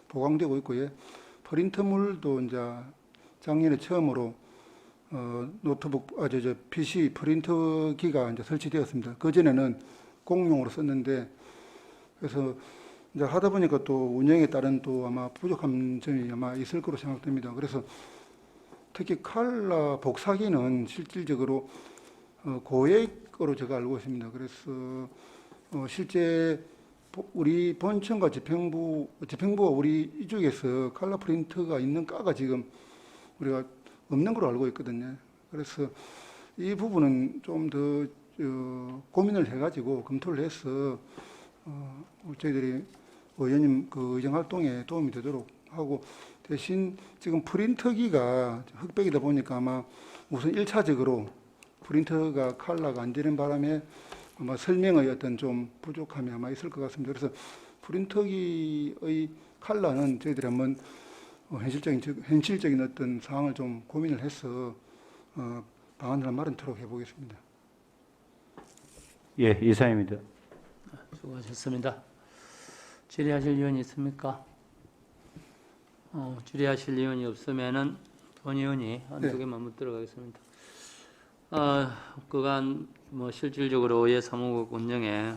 보강되고 있고요. 프린터물도 이제 작년에 처음으로 노트북 PC 프린터기가 이제 설치되었습니다. 그 전에는 공용으로 썼는데 그래서 이제 하다 보니까 또 운영에 따른 또 아마 부족한 점이 아마 있을 거로 생각됩니다. 그래서 특히 칼라 복사기는 실질적으로 고액으로 제가 알고 있습니다. 그래서 실제 우리 본청과 집행부가 우리 이쪽에서 칼라 프린터가 있는 과가 지금 우리가 없는 걸로 알고 있거든요. 그래서 이 부분은 좀 더 고민을 해가지고 검토를 해서 저희들이 의원님 그 의정 활동에 도움이 되도록 하고 대신 지금 프린터기가 흑백이다 보니까 아마 우선 1차적으로 프린터가 컬러가 안 되는 바람에 아마 설명의 어떤 좀 부족함이 아마 있을 것 같습니다. 그래서 프린터기의 컬러는 저희들이 한번 현실적인 어떤 상황을 좀 고민을 해서 방안을 마련토록 해보겠습니다. 예, 이상입니다. 수고하셨습니다. 질의하실 의원이 있습니까? 질의하실 의원이 없으면은 본 의원이 한두 개만 묻도록 하겠습니다. 그간 뭐 실질적으로 의회 사무국 운영에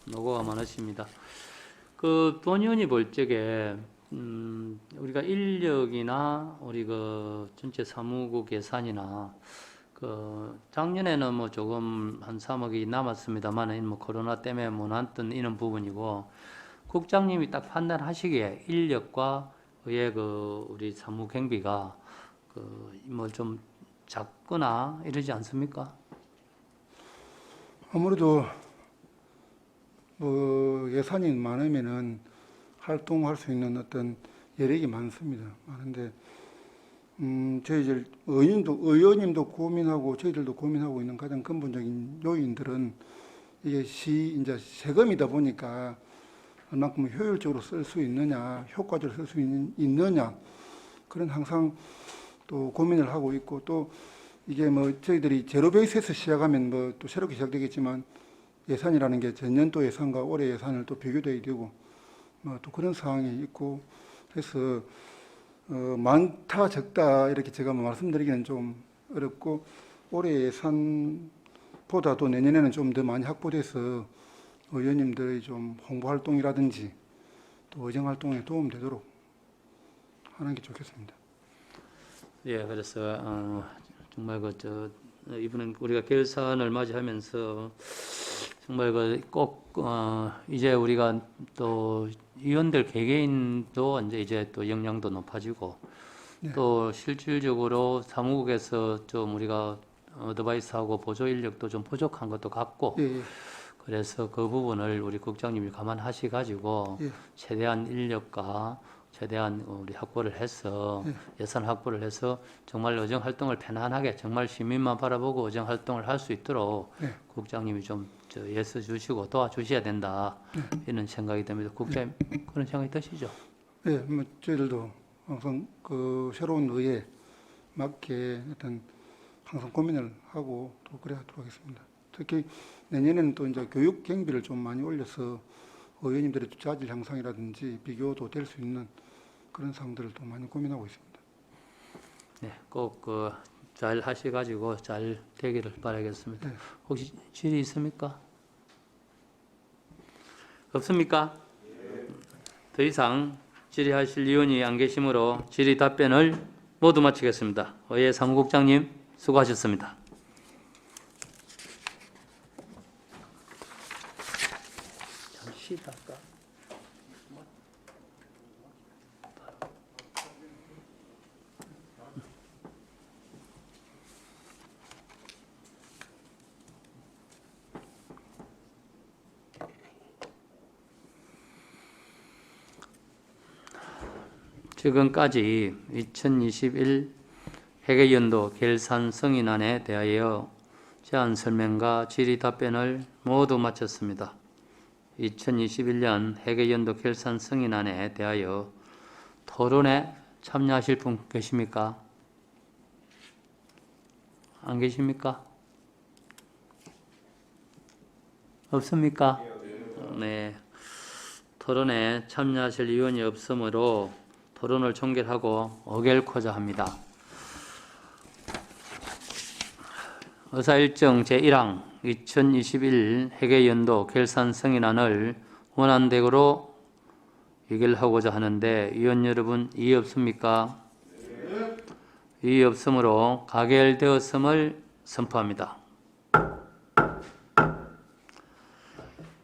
노고가 많으십니다. 그 본 의원이 볼 적에 우리가 인력이나 우리 그 전체 사무국 예산이나 그 작년에는 뭐 조금 한 3억이 남았습니다만 뭐 코로나 때문에 못 났던 이런 부분이고 국장님이 딱 판단하시기에 인력과 의회 그 우리 사무 경비가 그 뭐 좀 작거나 이러지 않습니까? 아무래도 뭐 예산이 많으면은 활동할 수 있는 어떤 여력이 많습니다. 많은데 저희들 의원님도 고민하고 저희들도 고민하고 있는 가장 근본적인 요인들은 이게 이제 세금이다 보니까 얼만큼 효율적으로 쓸 수 있느냐, 효과적으로 쓸 수 있느냐, 그런 항상 또 고민을 하고 있고, 또 이게 뭐 저희들이 제로 베이스에서 시작하면 뭐 또 새롭게 시작되겠지만 예산이라는 게 전년도 예산과 올해 예산을 또 비교돼야 되고 뭐 또 그런 상황이 있고, 그래서 많다 적다 이렇게 제가 뭐 말씀드리기는 좀 어렵고, 올해 예산보다도 내년에는 좀 더 많이 확보돼서 의원님들의 좀 홍보 활동이라든지 또 의정 활동에 도움되도록 하는 게 좋겠습니다. 예, 그래서 정말 이번엔 우리가 결산을 맞이하면서 정말 꼭 이제 우리가 또 의원들 개개인도 이제 또 역량도 높아지고 네. 또 실질적으로 사무국에서 좀 우리가 어드바이스하고 보조 인력도 좀 부족한 것도 같고 예, 예. 그래서 그 부분을 우리 국장님이 감안하시 가지고 예. 최대한 인력과 최대한 우리 확보를 해서 예산 확보를 해서 정말 의정 활동을 편안하게 정말 시민만 바라보고 의정 활동을 할 수 있도록 국장님이 좀 애써 주시고 도와주셔야 된다 이런 생각이 듭니다. 국장님 그런 생각이 드시죠? 네, 뭐 저희들도 항상 그 새로운 의에 맞게 어떤 항상 고민을 하고 또 그래 하도록 하겠습니다. 특히 내년에는 또 이제 교육 경비를 좀 많이 올려서 의원님들의 자질 향상이라든지 비교도 될 수 있는 그런 사항들을 또 많이 고민하고 있습니다. 네, 꼭 잘 하셔가지고 잘 되기를 바라겠습니다. 네. 혹시 질의 있습니까? 없습니까? 더 이상 질의하실 의원이 안 계시므로 질의 답변을 모두 마치겠습니다. 의회 사무국장님 수고하셨습니다. 잠시 닦아. 지금까지 2021 회계연도 결산 승인안에 대하여 제안 설명과 질의 답변을 모두 마쳤습니다. 2021년 회계연도 결산 승인안에 대하여 토론에 참여하실 분 계십니까? 안 계십니까? 없습니까? 네. 토론에 참여하실 의원이 없으므로 토론을 종결하고 의결코자 합니다. 의사일정 제1항 2021 회계연도 결산 승인안을 원안대로 의결하고자 하는데 의원 여러분 이의 없습니까? 이의 없으므로 가결되었음을 선포합니다.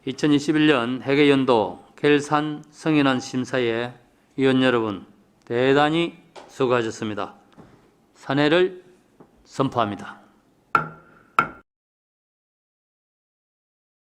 2021년 회계연도 결산 승인안 심사에 의원 여러분 대단히 수고하셨습니다. 사례를 선포합니다.